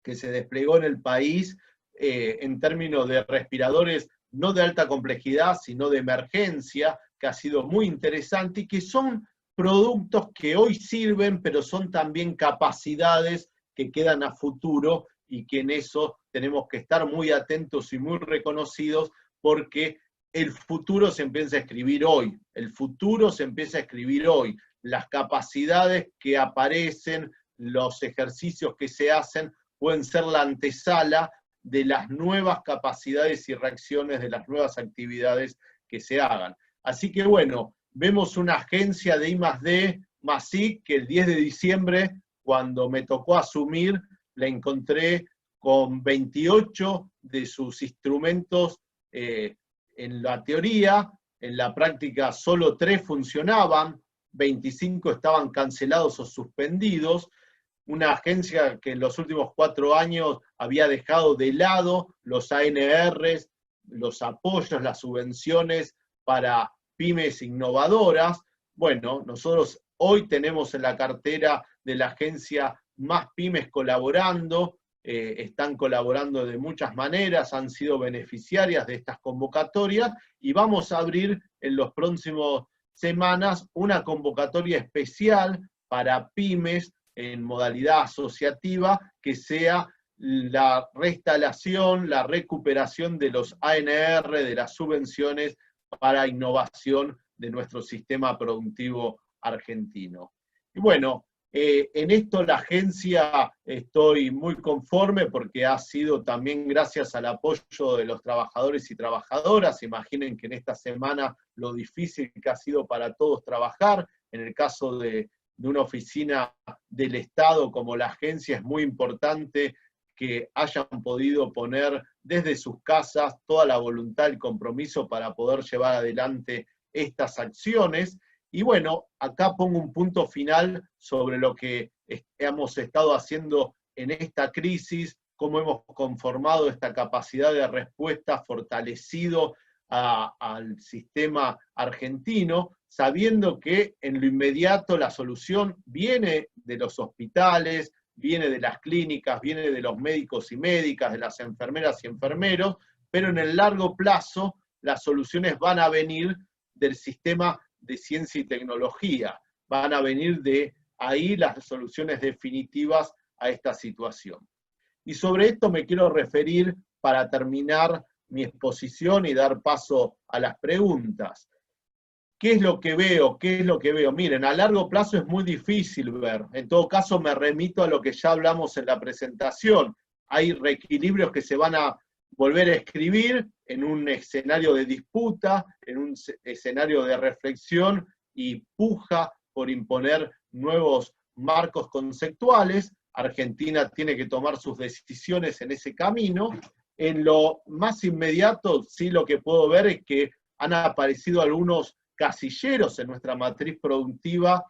B: que se desplegó en el país en términos de respiradores no de alta complejidad, sino de emergencia, que ha sido muy interesante y que son productos que hoy sirven, pero son también capacidades que quedan a futuro y que en eso tenemos que estar muy atentos y muy reconocidos, porque el futuro se empieza a escribir hoy, el futuro se empieza a escribir hoy. Las capacidades que aparecen, los ejercicios que se hacen, pueden ser la antesala de las nuevas capacidades y reacciones, de las nuevas actividades que se hagan. Así que bueno, vemos una agencia de I+D, MASIC, que el 10 de diciembre, cuando me tocó asumir, la encontré con 28 de sus instrumentos en la teoría, en la práctica solo 3 funcionaban, 25 estaban cancelados o suspendidos. Una agencia que en los últimos 4 años había dejado de lado los ANRs, los apoyos, las subvenciones para pymes innovadoras. Bueno, nosotros hoy tenemos en la cartera de la agencia más pymes colaborando, están colaborando de muchas maneras, han sido beneficiarias de estas convocatorias, y vamos a abrir en las próximas semanas una convocatoria especial para pymes en modalidad asociativa, que sea la reinstalación, la recuperación de los ANR, de las subvenciones para innovación de nuestro sistema productivo argentino. Y bueno, en esto la agencia estoy muy conforme, porque ha sido también gracias al apoyo de los trabajadores y trabajadoras. Imaginen que en esta semana lo difícil que ha sido para todos trabajar. En el caso de una oficina del Estado como la agencia, es muy importante que hayan podido poner desde sus casas toda la voluntad y compromiso para poder llevar adelante estas acciones. Y bueno, acá pongo un punto final sobre lo que hemos estado haciendo en esta crisis, cómo hemos conformado esta capacidad de respuesta, fortalecido al sistema argentino, sabiendo que en lo inmediato la solución viene de los hospitales, viene de las clínicas, viene de los médicos y médicas, de las enfermeras y enfermeros, pero en el largo plazo las soluciones van a venir del sistema de ciencia y tecnología, van a venir de ahí las soluciones definitivas a esta situación. Y sobre esto me quiero referir para terminar mi exposición y dar paso a las preguntas. ¿Qué es lo que veo? ¿Qué es lo que veo? Miren, a largo plazo es muy difícil ver. En todo caso, me remito a lo que ya hablamos en la presentación. Hay reequilibrios que se van a volver a escribir en un escenario de disputa, en un escenario de reflexión y puja por imponer nuevos marcos conceptuales. Argentina tiene que tomar sus decisiones en ese camino. En lo más inmediato, sí, lo que puedo ver es que han aparecido algunos casilleros en nuestra matriz productiva,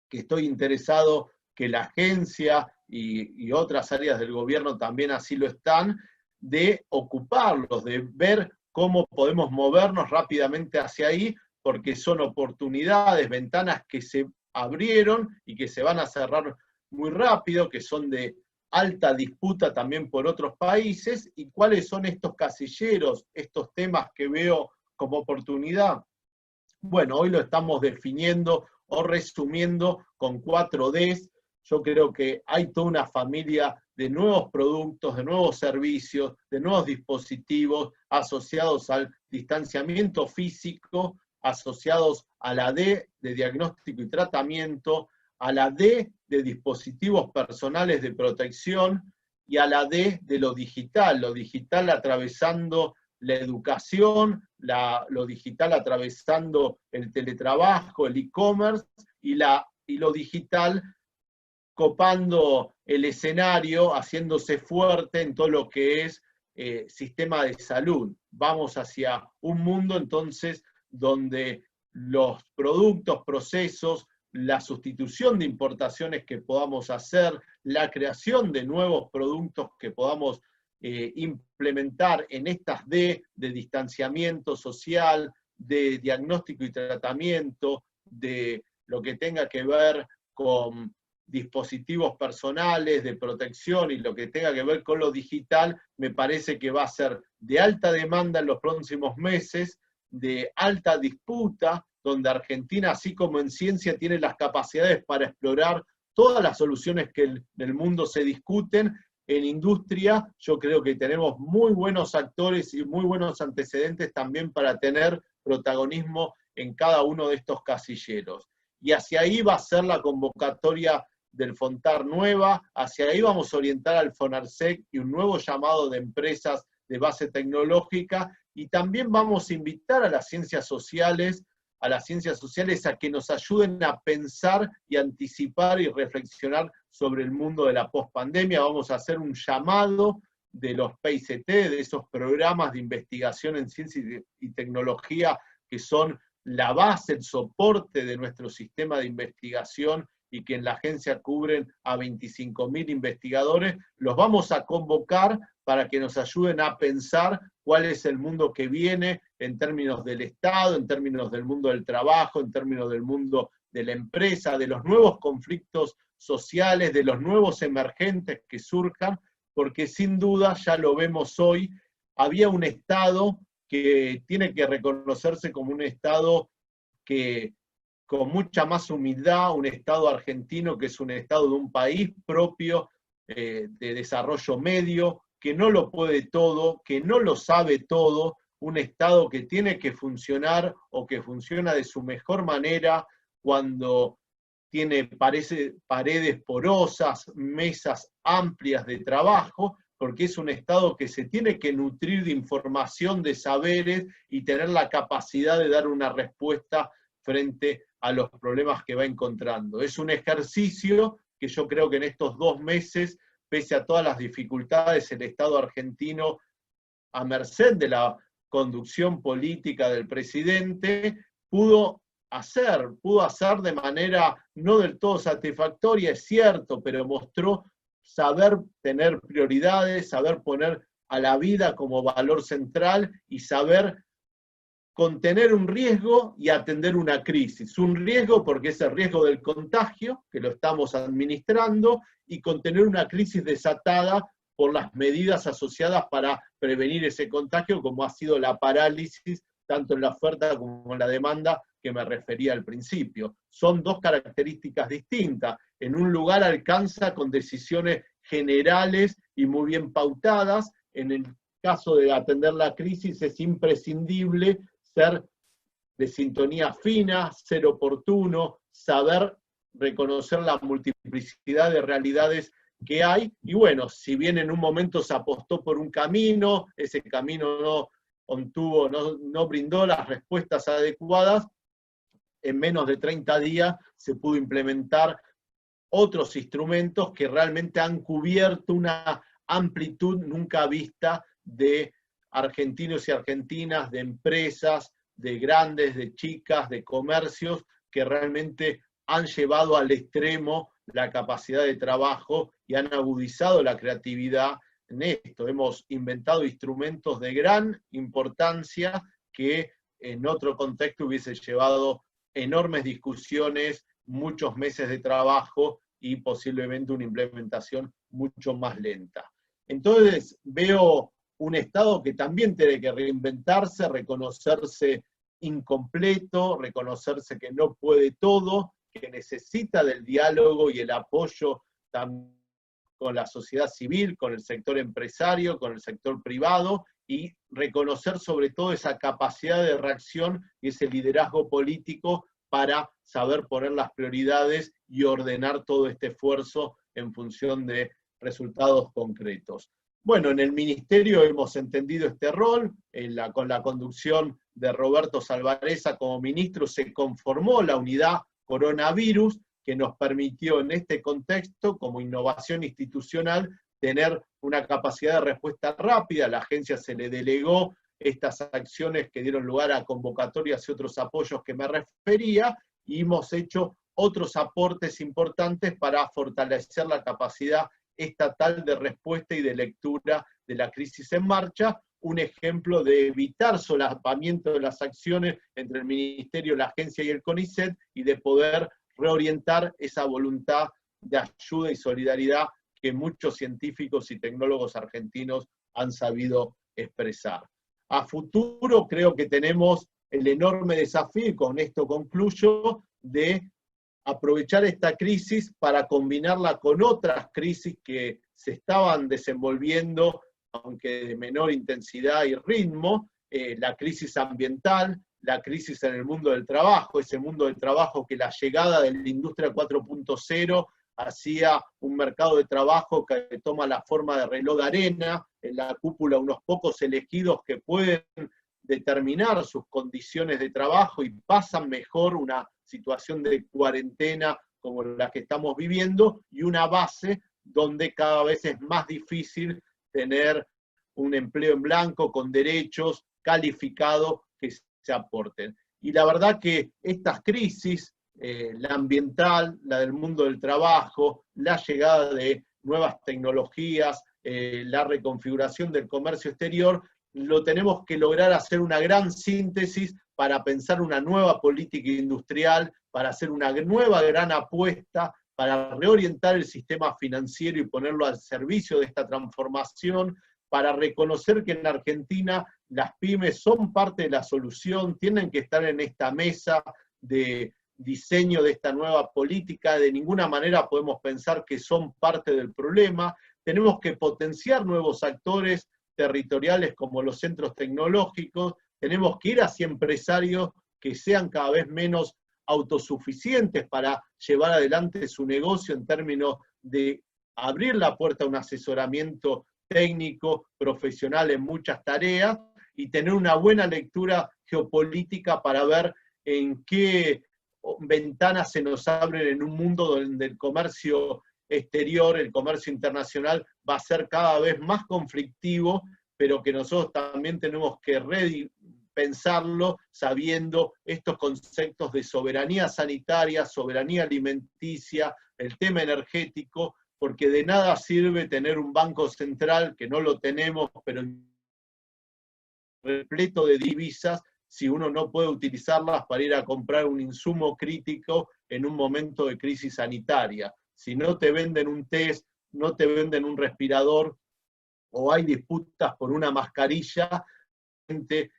B: que estoy interesado que la agencia y otras áreas del gobierno también así lo están, de ocuparlos, de ver cómo podemos movernos rápidamente hacia ahí, porque son oportunidades, ventanas que se abrieron y que se van a cerrar muy rápido, que son de alta disputa también por otros países. ¿Y cuáles son estos casilleros, estos temas que veo como oportunidad? Bueno, hoy lo estamos definiendo o resumiendo con 4 Ds. Yo creo que hay toda una familia de nuevos productos, de nuevos servicios, de nuevos dispositivos asociados al distanciamiento físico, asociados a la D de diagnóstico y tratamiento, a la D de dispositivos personales de protección y a la D de lo digital atravesando la educación, lo digital atravesando el teletrabajo, el e-commerce y lo digital copando el escenario, haciéndose fuerte en todo lo que es sistema de salud. Vamos hacia un mundo entonces donde los productos, procesos, la sustitución de importaciones que podamos hacer, la creación de nuevos productos que podamos implementar en estas D de distanciamiento social, de diagnóstico y tratamiento, de lo que tenga que ver con dispositivos personales, de protección y lo que tenga que ver con lo digital, me parece que va a ser de alta demanda en los próximos meses, de alta disputa, donde Argentina, así como en ciencia, tiene las capacidades para explorar todas las soluciones que en el mundo se discuten. En industria, yo creo que tenemos muy buenos actores y muy buenos antecedentes también para tener protagonismo en cada uno de estos casilleros. Y hacia ahí va a ser la convocatoria del FONTAR nueva, hacia ahí vamos a orientar al FONARSEC y un nuevo llamado de empresas de base tecnológica, y también vamos a invitar a las ciencias sociales a que nos ayuden a pensar y anticipar y reflexionar sobre el mundo de la pospandemia. Vamos a hacer un llamado de los PICT, de esos programas de investigación en ciencia y tecnología que son la base, el soporte de nuestro sistema de investigación y que en la agencia cubren a 25.000 investigadores, los vamos a convocar para que nos ayuden a pensar cuál es el mundo que viene en términos del Estado, en términos del mundo del trabajo, en términos del mundo de la empresa, de los nuevos conflictos sociales, de los nuevos emergentes que surjan, porque sin duda, ya lo vemos hoy, había un Estado que tiene que reconocerse como un Estado que con mucha más humildad, un Estado argentino que es un Estado de un país propio, de desarrollo medio, que no lo puede todo, que no lo sabe todo, un Estado que tiene que funcionar o que funciona de su mejor manera cuando tiene paredes porosas, mesas amplias de trabajo, porque es un Estado que se tiene que nutrir de información, de saberes y tener la capacidad de dar una respuesta frente a los problemas que va encontrando. Es un ejercicio que yo creo que en estos 2 meses, pese a todas las dificultades, el Estado argentino, a merced de la conducción política del presidente, pudo hacer de manera no del todo satisfactoria, es cierto, pero mostró saber tener prioridades, saber poner a la vida como valor central y saber contener un riesgo y atender una crisis. Un riesgo porque es el riesgo del contagio, que lo estamos administrando, y contener una crisis desatada por las medidas asociadas para prevenir ese contagio, como ha sido la parálisis, tanto en la oferta como en la demanda, que me refería al principio. Son 2 características distintas. En un lugar alcanza con decisiones generales y muy bien pautadas. En el caso de atender la crisis es imprescindible ser de sintonía fina, ser oportuno, saber reconocer la multiplicidad de realidades que hay. Y bueno, si bien en un momento se apostó por un camino, ese camino no brindó las respuestas adecuadas, en menos de 30 días se pudo implementar otros instrumentos que realmente han cubierto una amplitud nunca vista de argentinos y argentinas, de empresas, de grandes, de chicas, de comercios, que realmente han llevado al extremo la capacidad de trabajo y han agudizado la creatividad en esto. Hemos inventado instrumentos de gran importancia que en otro contexto hubiese llevado enormes discusiones, muchos meses de trabajo y posiblemente una implementación mucho más lenta. Entonces veo un Estado que también tiene que reinventarse, reconocerse incompleto, reconocerse que no puede todo, que necesita del diálogo y el apoyo también con la sociedad civil, con el sector empresario, con el sector privado, y reconocer sobre todo esa capacidad de reacción y ese liderazgo político para saber poner las prioridades y ordenar todo este esfuerzo en función de resultados concretos. Bueno, en el Ministerio hemos entendido este rol, con la conducción de Roberto Salvarezza como ministro se conformó la unidad coronavirus, que nos permitió en este contexto, como innovación institucional, tener una capacidad de respuesta rápida. A la agencia se le delegó estas acciones que dieron lugar a convocatorias y otros apoyos que me refería, y hemos hecho otros aportes importantes para fortalecer la capacidad estatal de respuesta y de lectura de la crisis en marcha, un ejemplo de evitar solapamiento de las acciones entre el Ministerio, la agencia y el CONICET, y de poder reorientar esa voluntad de ayuda y solidaridad que muchos científicos y tecnólogos argentinos han sabido expresar. A futuro creo que tenemos el enorme desafío, y con esto concluyo, de aprovechar esta crisis para combinarla con otras crisis que se estaban desenvolviendo, aunque de menor intensidad y ritmo, la crisis ambiental, la crisis en el mundo del trabajo, ese mundo del trabajo que la llegada de la industria 4.0 hacía un mercado de trabajo que toma la forma de reloj de arena, en la cúpula unos pocos elegidos que pueden determinar sus condiciones de trabajo y pasan mejor una situación de cuarentena como la que estamos viviendo, y una base donde cada vez es más difícil tener un empleo en blanco, con derechos, calificado, que se aporten. Y la verdad que estas crisis, la ambiental, la del mundo del trabajo, la llegada de nuevas tecnologías, la reconfiguración del comercio exterior, lo tenemos que lograr hacer una gran síntesis para pensar una nueva política industrial, para hacer una nueva gran apuesta, para reorientar el sistema financiero y ponerlo al servicio de esta transformación, para reconocer que en Argentina las pymes son parte de la solución, tienen que estar en esta mesa de diseño de esta nueva política, de ninguna manera podemos pensar que son parte del problema, tenemos que potenciar nuevos actores territoriales como los centros tecnológicos, tenemos que ir hacia empresarios que sean cada vez menos autosuficientes para llevar adelante su negocio en términos de abrir la puerta a un asesoramiento técnico, profesional en muchas tareas, y tener una buena lectura geopolítica para ver en qué ventanas se nos abren en un mundo donde el comercio exterior, el comercio internacional va a ser cada vez más conflictivo, pero que nosotros también tenemos que pensarlo sabiendo estos conceptos de soberanía sanitaria, soberanía alimenticia, el tema energético, porque de nada sirve tener un banco central, que no lo tenemos, pero repleto de divisas, si uno no puede utilizarlas para ir a comprar un insumo crítico en un momento de crisis sanitaria. Si no te venden un test, no te venden un respirador, o hay disputas por una mascarilla, de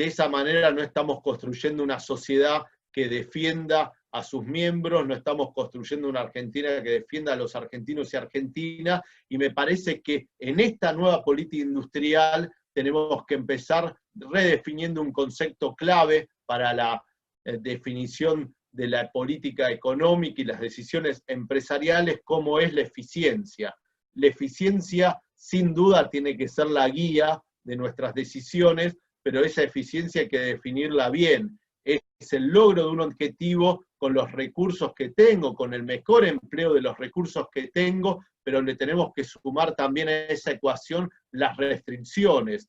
B: esa manera no estamos construyendo una sociedad que defienda a sus miembros, no estamos construyendo una Argentina que defienda a los argentinos y argentinas, y me parece que en esta nueva política industrial tenemos que empezar redefiniendo un concepto clave para la definición de la política económica y las decisiones empresariales, como es la eficiencia. La eficiencia, sin duda, tiene que ser la guía de nuestras decisiones, pero esa eficiencia hay que definirla bien. Es el logro de un objetivo con los recursos que tengo, con el mejor empleo de los recursos que tengo, pero le tenemos que sumar también a esa ecuación las restricciones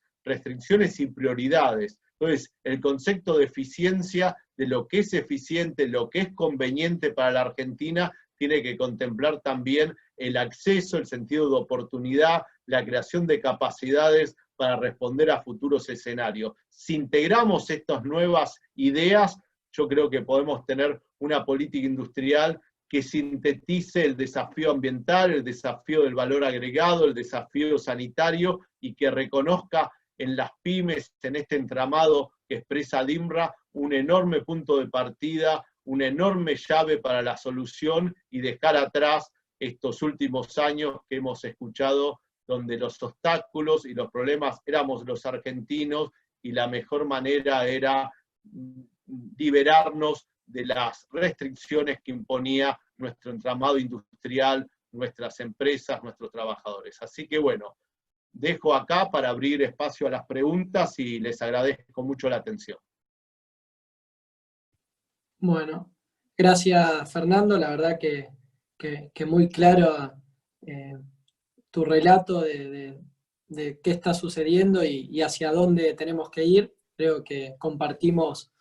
B: y prioridades. Entonces, el concepto de eficiencia, de lo que es eficiente, lo que es conveniente para la Argentina, tiene que contemplar también el acceso, el sentido de oportunidad, la creación de capacidades para responder a futuros escenarios. Si integramos estas nuevas ideas, yo creo que podemos tener una política industrial que sintetice el desafío ambiental, el desafío del valor agregado, el desafío sanitario, y que reconozca en las pymes, en este entramado que expresa DIMRA, un enorme punto de partida, una enorme llave para la solución, y dejar atrás estos últimos años que hemos escuchado, donde los obstáculos y los problemas éramos los argentinos y la mejor manera era liberarnos de las restricciones que imponía nuestro entramado industrial, nuestras empresas, nuestros trabajadores. Así que bueno, dejo acá para abrir espacio a las preguntas y les agradezco mucho la atención.
A: Bueno, gracias Fernando, la verdad que muy claro tu relato de qué está sucediendo y hacia dónde tenemos que ir. Creo que compartimos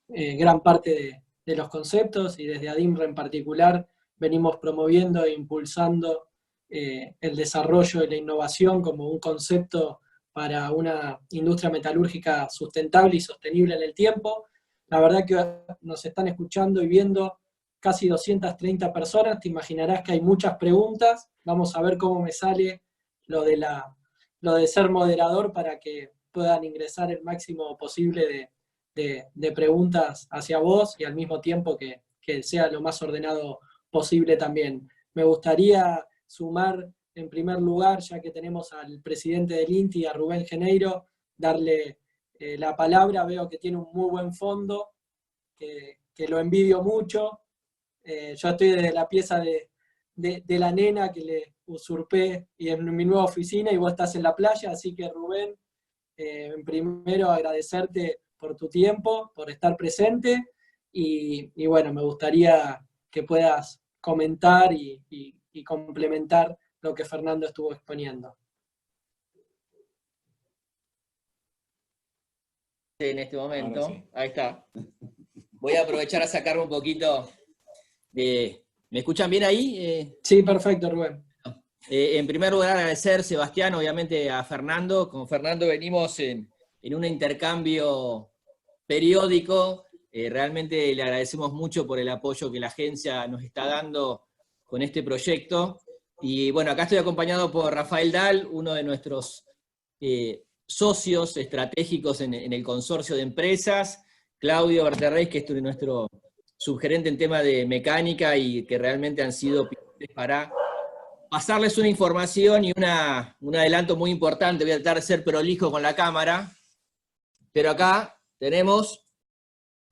A: gran parte de los conceptos y desde ADIMRA en particular venimos promoviendo e impulsando el desarrollo y la innovación como un concepto para una industria metalúrgica sustentable y sostenible en el tiempo. La verdad que nos están escuchando y viendo casi 230 personas, te imaginarás que hay muchas preguntas. Vamos a ver cómo me sale lo de ser moderador para que puedan ingresar el máximo posible de preguntas hacia vos y al mismo tiempo que sea lo más ordenado posible también. Me gustaría sumar en primer lugar, ya que tenemos al presidente del INTI, a Rubén Geneiro, darle la palabra. Veo que tiene un muy buen fondo, que lo envidio mucho. Yo estoy desde la pieza de la nena que le usurpé y en mi nueva oficina, y vos estás en la playa, así que Rubén, primero agradecerte por tu tiempo, por estar presente, y bueno, me gustaría que puedas comentar y complementar lo que Fernando estuvo exponiendo.
D: En este momento, sí. Ahí está. Voy a aprovechar a sacarme un poquito de... ¿Me escuchan bien ahí?
A: Sí, perfecto, Rubén.
D: En primer lugar, agradecer, Sebastián, obviamente a Fernando. Con Fernando venimos en un intercambio periódico. Realmente le agradecemos mucho por el apoyo que la agencia nos está dando con este proyecto. Y bueno, acá estoy acompañado por Rafael Dahl, uno de nuestros socios estratégicos en el consorcio de empresas, Claudio Berterrey, que es nuestro subgerente en tema de mecánica y que realmente han sido pilares para pasarles una información y un adelanto muy importante. Voy a tratar de ser prolijo con la cámara, pero acá tenemos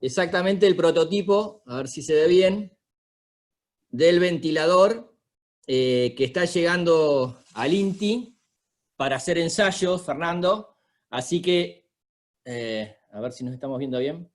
D: exactamente el prototipo, a ver si se ve bien, del ventilador que está llegando al INTI para hacer ensayos, Fernando, así que, a ver si nos estamos viendo bien.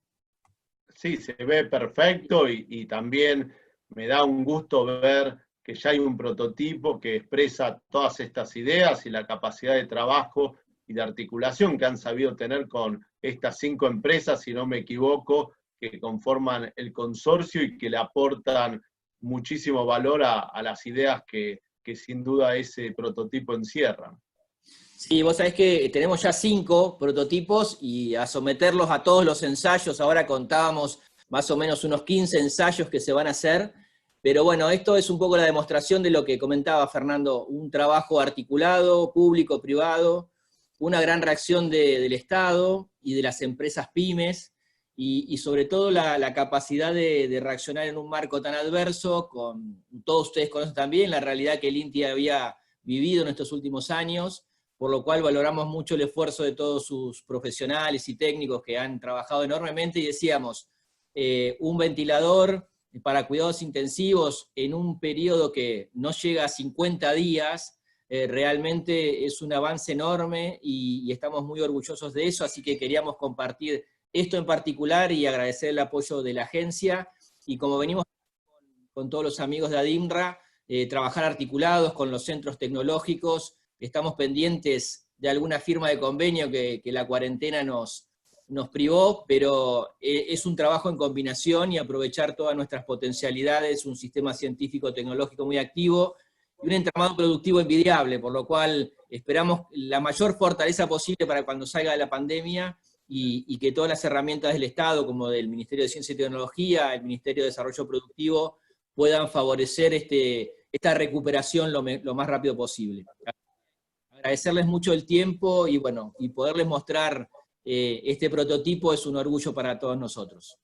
B: Sí, se ve perfecto y también me da un gusto ver que ya hay un prototipo que expresa todas estas ideas y la capacidad de trabajo y de articulación que han sabido tener con estas 5 empresas, si no me equivoco, que conforman el consorcio y que le aportan muchísimo valor a las ideas que sin duda ese prototipo encierra.
D: Sí, vos sabés que tenemos ya 5 prototipos y a someterlos a todos los ensayos, ahora contábamos más o menos unos 15 ensayos que se van a hacer, pero bueno, esto es un poco la demostración de lo que comentaba Fernando, un trabajo articulado, público, privado, una gran reacción del Estado y de las empresas pymes, y sobre todo la capacidad de reaccionar en un marco tan adverso, con todos ustedes conocen también la realidad que el INTI había vivido en estos últimos años, por lo cual valoramos mucho el esfuerzo de todos sus profesionales y técnicos que han trabajado enormemente, y decíamos, un ventilador para cuidados intensivos en un periodo que no llega a 50 días, realmente es un avance enorme y estamos muy orgullosos de eso, así que queríamos compartir esto en particular y agradecer el apoyo de la agencia, y como venimos con todos los amigos de ADIMRA, trabajar articulados con los centros tecnológicos. Estamos pendientes de alguna firma de convenio que la cuarentena nos privó, pero es un trabajo en combinación y aprovechar todas nuestras potencialidades, un sistema científico-tecnológico muy activo y un entramado productivo envidiable, por lo cual esperamos la mayor fortaleza posible para cuando salga de la pandemia y que todas las herramientas del Estado, como del Ministerio de Ciencia y Tecnología, el Ministerio de Desarrollo Productivo, puedan favorecer esta recuperación lo más rápido posible. Agradecerles mucho el tiempo y bueno, y poderles mostrar este prototipo es un orgullo para todos nosotros.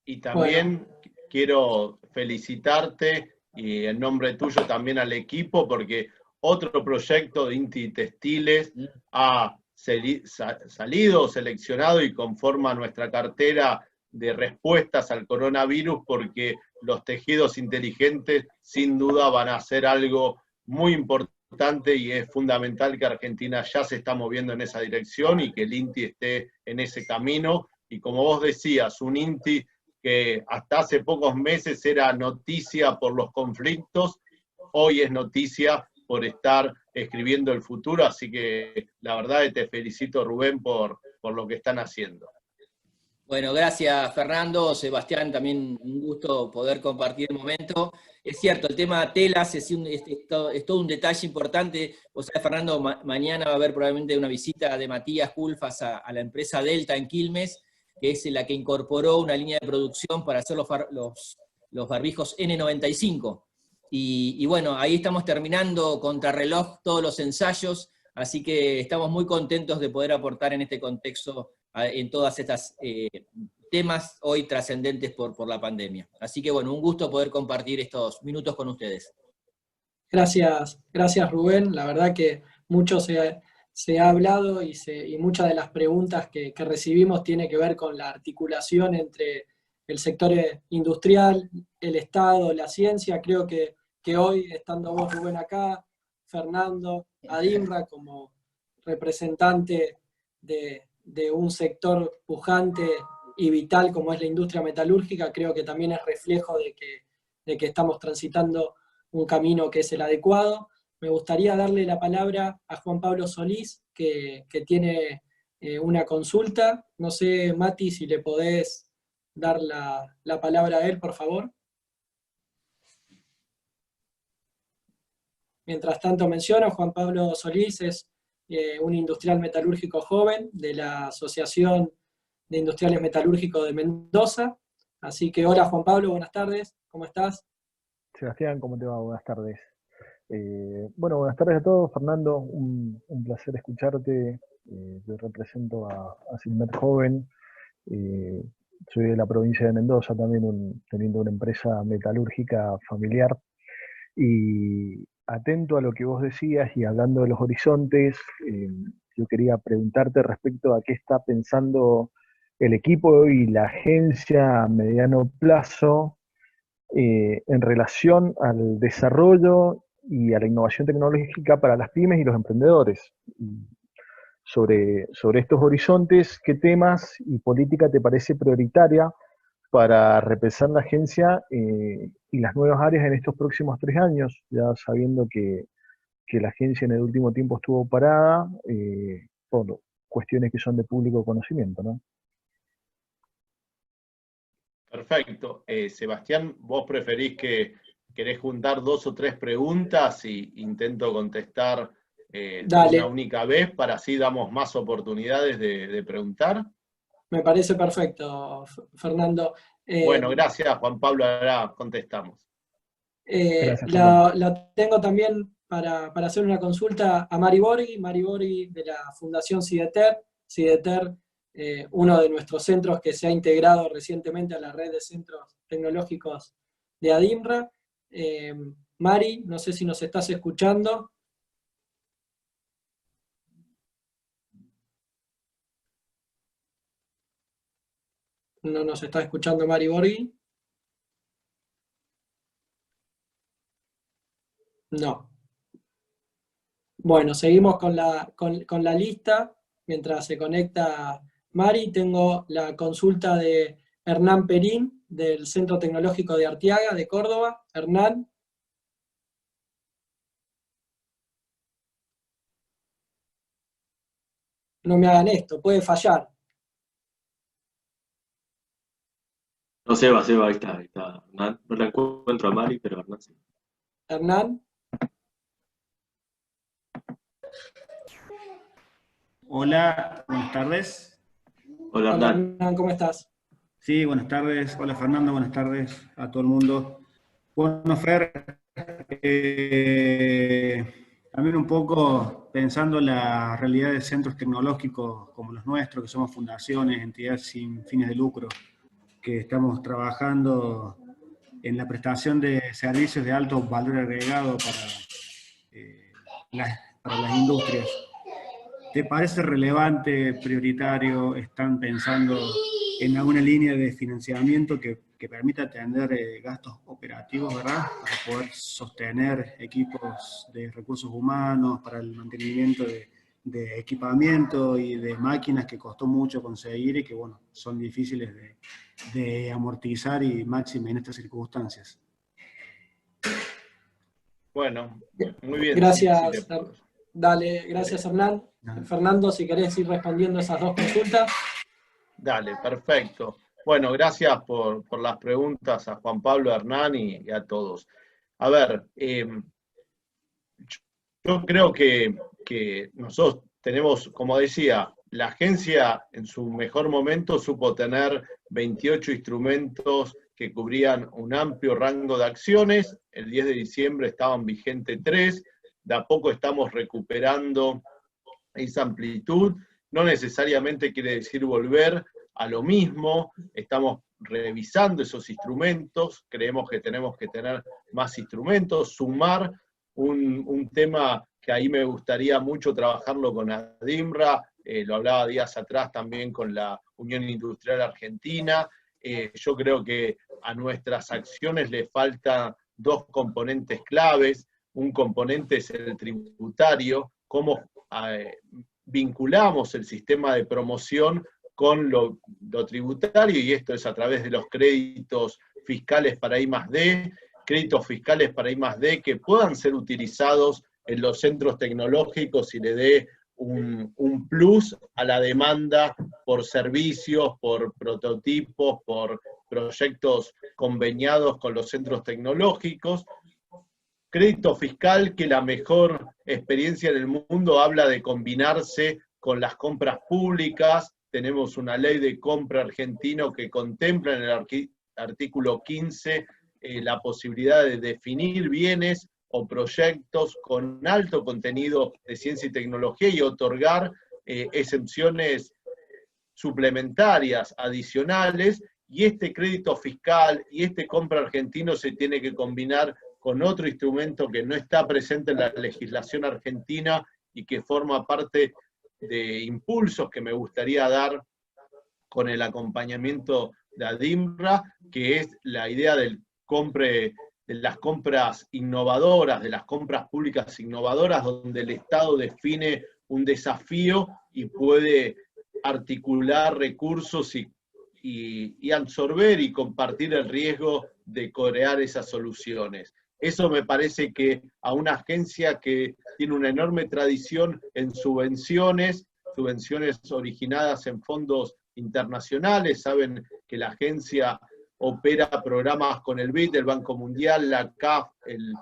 B: Y también quiero felicitarte y en nombre tuyo también al equipo, porque otro proyecto de INTI Textiles ha salido, seleccionado y conforma nuestra cartera de respuestas al coronavirus, porque los tejidos inteligentes sin duda van a ser algo muy importante y es fundamental que Argentina ya se está moviendo en esa dirección y que el INTI esté en ese camino. Y como vos decías, un INTI que hasta hace pocos meses era noticia por los conflictos, hoy es noticia por estar escribiendo el futuro, así que la verdad te felicito, Rubén, por lo que están haciendo.
D: Bueno, gracias Fernando, Sebastián, también un gusto poder compartir el momento. Es cierto, el tema telas es todo un detalle importante. Vos sabés, Fernando, mañana va a haber probablemente una visita de Matías Culfas a la empresa Delta en Quilmes, que es la que incorporó una línea de producción para hacer los barbijos N95. Y bueno, ahí estamos terminando contrarreloj todos los ensayos, así que estamos muy contentos de poder aportar en este contexto en todas estas temas hoy trascendentes por la pandemia. Así que bueno, un gusto poder compartir estos minutos con ustedes.
A: Gracias Rubén, la verdad que mucho se ha hablado y muchas de las preguntas que recibimos tiene que ver con la articulación entre el sector industrial, el Estado, la ciencia. Creo que hoy, estando vos, Rubén, acá, Fernando, Adimra, como representante de un sector pujante y vital como es la industria metalúrgica, creo que también es reflejo de que estamos transitando un camino que es el adecuado. Me gustaría darle la palabra a Juan Pablo Solís, que tiene una consulta. No sé, Mati, si le podés dar la palabra a él, por favor. Mientras tanto menciono, Juan Pablo Solís es un industrial metalúrgico joven de la Asociación de Industriales Metalúrgicos de Mendoza. Así que hola Juan Pablo, buenas tardes, ¿cómo estás?
E: Sebastián, ¿cómo te va? Buenas tardes. Bueno, buenas tardes a todos. Fernando, un placer escucharte. Yo represento a Silmet Joven. Soy de la provincia de Mendoza también, teniendo una empresa metalúrgica familiar. Y atento a lo que vos decías y hablando de los horizontes, yo quería preguntarte respecto a qué está pensando el equipo y la agencia a mediano plazo en relación al desarrollo y a la innovación tecnológica para las pymes y los emprendedores. Sobre estos horizontes, ¿qué temas y política te parece prioritaria para repensar la agencia y las nuevas áreas en estos próximos 3 años, ya sabiendo que la agencia en el último tiempo estuvo parada por cuestiones que son de público conocimiento, ¿no?
B: Perfecto. Sebastián, ¿vos preferís querés juntar 2 o 3 preguntas y intento contestar de una única vez, para así damos más oportunidades de preguntar?
A: Me parece perfecto, Fernando.
B: Bueno, gracias Juan Pablo, ahora contestamos.
A: La tengo también para hacer una consulta a Mari Borghi de la Fundación CIDETER. CIDETER, uno de nuestros centros que se ha integrado recientemente a la red de centros tecnológicos de Adimra. Mari, no sé si nos estás escuchando. ¿No nos está escuchando Mari Borghi? No. Bueno, seguimos con la lista. Mientras se conecta Mari, tengo la consulta de Hernán Perín, del Centro Tecnológico de Artiaga, de Córdoba. Hernán. No me hagan esto, puede fallar.
F: No, Seba, ahí está. No la encuentro a Mari, pero Hernán sí.
A: Hernán.
G: Hola, buenas tardes.
F: Hola,
A: Hernán, ¿cómo estás?
G: Sí, buenas tardes. Hola, Fernando, buenas tardes a todo el mundo. Bueno, Fer, también un poco pensando en la realidad de centros tecnológicos como los nuestros, que somos fundaciones, entidades sin fines de lucro, que estamos trabajando en la prestación de servicios de alto valor agregado para las industrias. ¿Te parece relevante, prioritario, están pensando en alguna línea de financiamiento que permita atender gastos operativos, ¿verdad? Para poder sostener equipos de recursos humanos, para el mantenimiento de equipamiento y de máquinas que costó mucho conseguir y que, bueno, son difíciles de amortizar y máxime en estas circunstancias?
B: Bueno, muy bien.
A: Gracias, dale, gracias Hernán. Fernando, si querés ir respondiendo esas dos consultas.
B: Dale, perfecto. Bueno, gracias por las preguntas a Juan Pablo, a Hernán y a todos. A ver, yo creo que nosotros tenemos, como decía, la agencia en su mejor momento supo tener 28 instrumentos que cubrían un amplio rango de acciones. El 10 de diciembre estaban vigentes 3, de a poco estamos recuperando esa amplitud. No necesariamente quiere decir volver a lo mismo, estamos revisando esos instrumentos, creemos que tenemos que tener más instrumentos, sumar un tema que ahí me gustaría mucho trabajarlo con ADIMRA, lo hablaba días atrás también con la Unión Industrial Argentina. Yo creo que a nuestras acciones le faltan dos componentes claves. Un componente es el tributario, cómo vinculamos el sistema de promoción con lo tributario, y esto es a través de los créditos fiscales para I+D, créditos fiscales para I+D que puedan ser utilizados en los centros tecnológicos y le dé un plus a la demanda por servicios, por prototipos, por proyectos conveniados con los centros tecnológicos. Crédito fiscal, que la mejor experiencia en el mundo habla de combinarse con las compras públicas. Tenemos una ley de compra argentino que contempla en el artículo 15 la posibilidad de definir bienes o proyectos con alto contenido de ciencia y tecnología y otorgar exenciones suplementarias, adicionales, y este crédito fiscal y este compra argentino se tiene que combinar con otro instrumento que no está presente en la legislación argentina y que forma parte de impulsos que me gustaría dar con el acompañamiento de ADIMRA, que es la idea de las compras innovadoras, de las compras públicas innovadoras, donde el Estado define un desafío y puede articular recursos y absorber y compartir el riesgo de crear esas soluciones. Eso me parece que a una agencia que tiene una enorme tradición en subvenciones originadas en fondos internacionales, saben que la agencia opera programas con el BID, el Banco Mundial, la CAF, el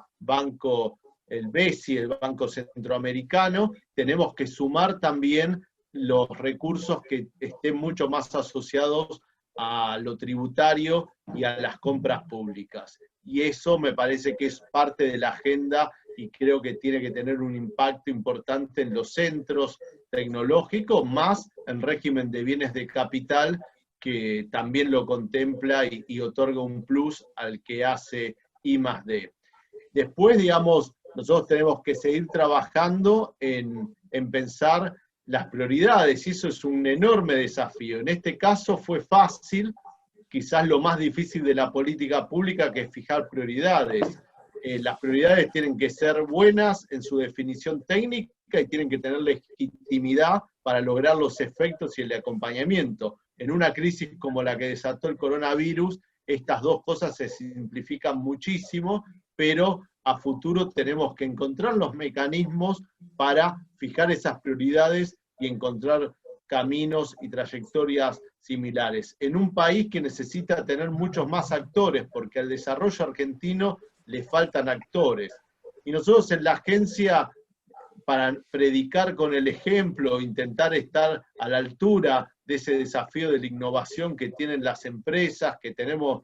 B: BESI, el Banco Centroamericano. Tenemos que sumar también los recursos que estén mucho más asociados a lo tributario y a las compras públicas. Y eso me parece que es parte de la agenda y creo que tiene que tener un impacto importante en los centros tecnológicos, más en régimen de bienes de capital, que también lo contempla y otorga un plus al que hace I+D. Después, digamos, nosotros tenemos que seguir trabajando en pensar las prioridades, y eso es un enorme desafío. En este caso fue fácil, quizás lo más difícil de la política pública, que es fijar prioridades. Las prioridades tienen que ser buenas en su definición técnica y tienen que tener legitimidad para lograr los efectos y el acompañamiento. En una crisis como la que desató el coronavirus, estas dos cosas se simplifican muchísimo, pero a futuro tenemos que encontrar los mecanismos para fijar esas prioridades y encontrar caminos y trayectorias similares. En un país que necesita tener muchos más actores, porque al desarrollo argentino le faltan actores. Y nosotros en la agencia, para predicar con el ejemplo, intentar estar a la altura de ese desafío de la innovación que tienen las empresas, que tenemos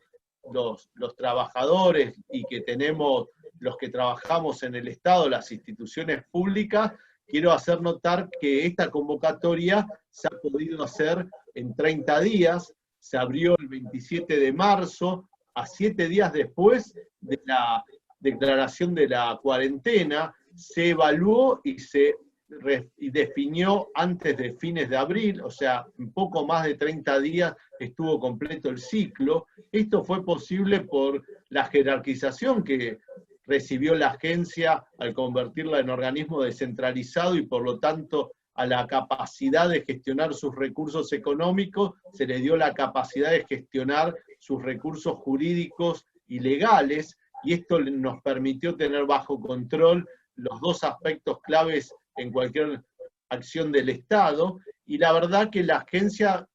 B: los trabajadores y que tenemos los que trabajamos en el Estado, las instituciones públicas, quiero hacer notar que esta convocatoria se ha podido hacer en 30 días, se abrió el 27 de marzo, a 7 días después de la declaración de la cuarentena, se evaluó y definió antes de fines de abril, o sea, en poco más de 30 días estuvo completo el ciclo. Esto fue posible por la jerarquización que recibió la agencia al convertirla en organismo descentralizado y por lo tanto a la capacidad de gestionar sus recursos económicos, se le dio la capacidad de gestionar sus recursos jurídicos y legales, y esto nos permitió tener bajo control los dos aspectos claves en cualquier acción del Estado, y la verdad que la agencia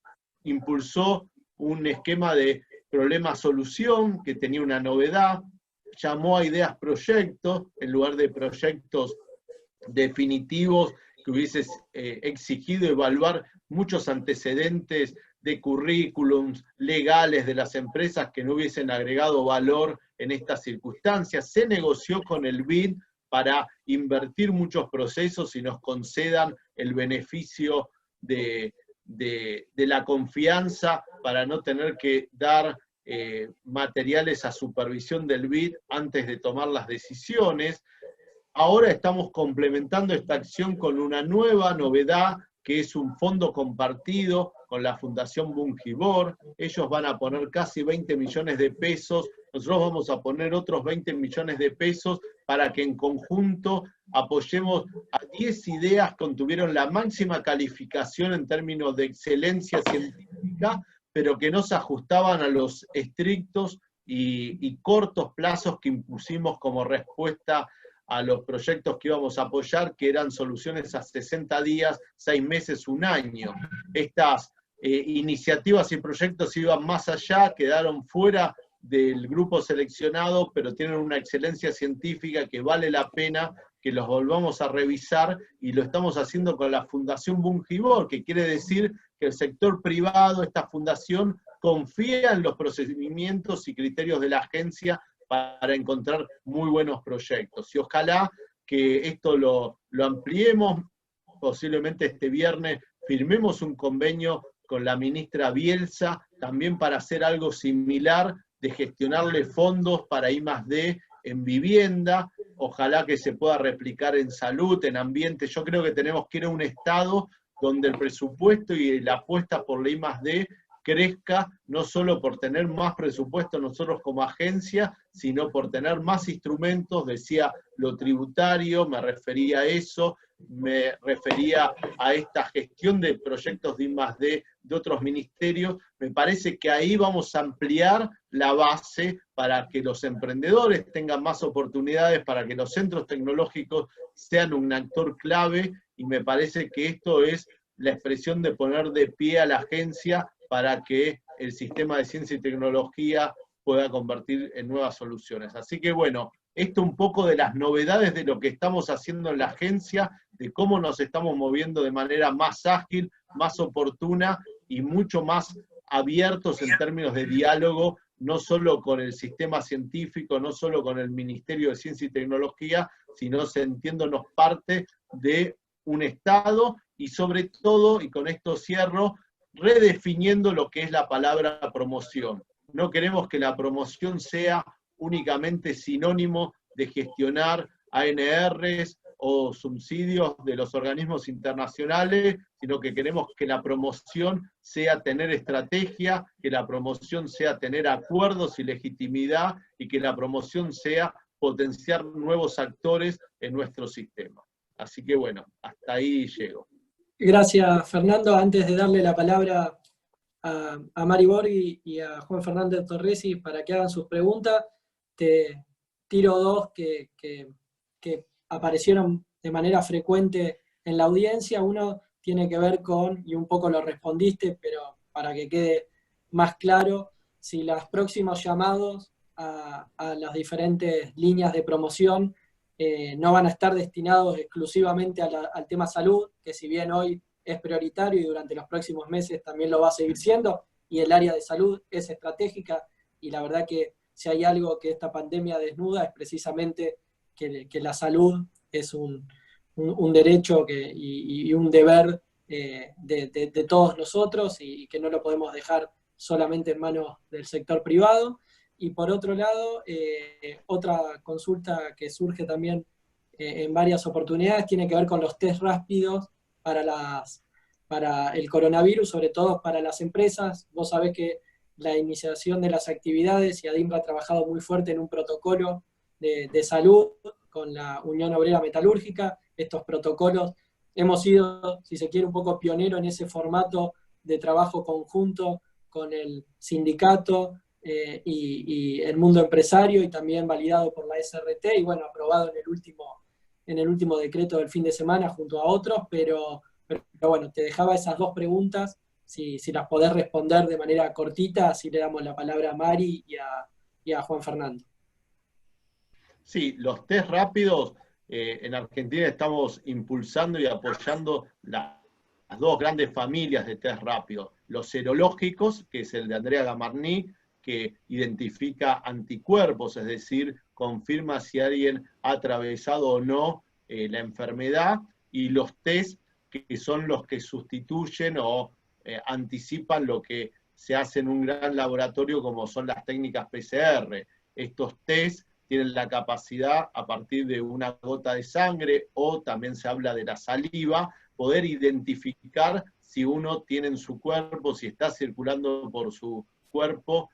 B: impulsó un esquema de problema-solución que tenía una novedad, llamó a ideas proyectos en lugar de proyectos definitivos que hubiese exigido evaluar muchos antecedentes de currículums legales de las empresas que no hubiesen agregado valor en estas circunstancias. Se negoció con el BID para invertir muchos procesos y nos concedan el beneficio de la confianza para no tener que dar materiales a supervisión del BID antes de tomar las decisiones. Ahora estamos complementando esta acción con una nueva novedad, que es un fondo compartido con la Fundación Bungibor. Ellos van a poner casi 20 millones de pesos, nosotros vamos a poner otros 20 millones de pesos para que en conjunto apoyemos a 10 ideas que tuvieron la máxima calificación en términos de excelencia científica, pero que no se ajustaban a los estrictos y cortos plazos que impusimos como respuesta a los proyectos que íbamos a apoyar, que eran soluciones a 60 días, 6 meses, 1 año. Estas iniciativas y proyectos iban más allá, quedaron fuera del grupo seleccionado, pero tienen una excelencia científica que vale la pena que los volvamos a revisar, y lo estamos haciendo con la Fundación Bungibor, que quiere decir que el sector privado, esta fundación, confía en los procedimientos y criterios de la agencia para encontrar muy buenos proyectos. Y ojalá que esto lo ampliemos, posiblemente este viernes firmemos un convenio con la ministra Bielsa, también para hacer algo similar, de gestionarle fondos para I+D en vivienda, ojalá que se pueda replicar en salud, en ambiente. Yo creo que tenemos que ir a un estado donde el presupuesto y la apuesta por la I+D crezca, no solo por tener más presupuesto nosotros como agencia, sino por tener más instrumentos. Decía lo tributario, me refería a eso, me refería a esta gestión de proyectos de I+D de otros ministerios. Me parece que ahí vamos a ampliar la base para que los emprendedores tengan más oportunidades, para que los centros tecnológicos sean un actor clave, y me parece que esto es la expresión de poner de pie a la agencia para que el sistema de ciencia y tecnología pueda convertir en nuevas soluciones. Así que bueno, esto un poco de las novedades de lo que estamos haciendo en la agencia, de cómo nos estamos moviendo de manera más ágil, más oportuna y mucho más abiertos en términos de diálogo, no solo con el sistema científico, no solo con el Ministerio de Ciencia y Tecnología, sino sintiéndonos parte de un Estado, y sobre todo, y con esto cierro, redefiniendo lo que es la palabra promoción. No queremos que la promoción sea únicamente sinónimo de gestionar ANRs o subsidios de los organismos internacionales, sino que queremos que la promoción sea tener estrategia, que la promoción sea tener acuerdos y legitimidad, y que la promoción sea potenciar nuevos actores en nuestro sistema. Así que bueno, hasta ahí llego.
A: Gracias, Fernando. Antes de darle la palabra a Mari Borghi y a Juan Fernández Torresi para que hagan sus preguntas, te tiro dos que aparecieron de manera frecuente en la audiencia. Uno tiene que ver con, y un poco lo respondiste, pero para que quede más claro, si los próximos llamados a las diferentes líneas de promoción no van a estar destinados exclusivamente al tema salud, que si bien hoy es prioritario y durante los próximos meses también lo va a seguir siendo, y el área de salud es estratégica, y la verdad que si hay algo que esta pandemia desnuda es precisamente que la salud es un derecho y un deber de todos nosotros, y que no lo podemos dejar solamente en manos del sector privado. Y por otro lado, otra consulta que surge también en varias oportunidades tiene que ver con los test rápidos para el coronavirus, sobre todo para las empresas. Vos sabés que la iniciación de las actividades, y ADIMBRA ha trabajado muy fuerte en un protocolo de salud con la Unión Obrera Metalúrgica. Estos protocolos hemos sido, si se quiere, un poco pionero en ese formato de trabajo conjunto con el sindicato y el mundo empresario, y también validado por la SRT, y bueno, aprobado en el último decreto del fin de semana junto a otros, pero bueno, te dejaba esas dos preguntas, si las podés responder de manera cortita, así le damos la palabra a Mari y a Juan Fernando.
B: Sí, los test rápidos, en Argentina estamos impulsando y apoyando las dos grandes familias de test rápidos. Los serológicos, que es el de Andrea Gamarní, que identifica anticuerpos, es decir, confirma si alguien ha atravesado o no la enfermedad, y los test, que son los que sustituyen o anticipan lo que se hace en un gran laboratorio, como son las técnicas PCR. Estos test tienen la capacidad, a partir de una gota de sangre, o también se habla de la saliva, poder identificar si uno tiene en su cuerpo, si está circulando por su cuerpo,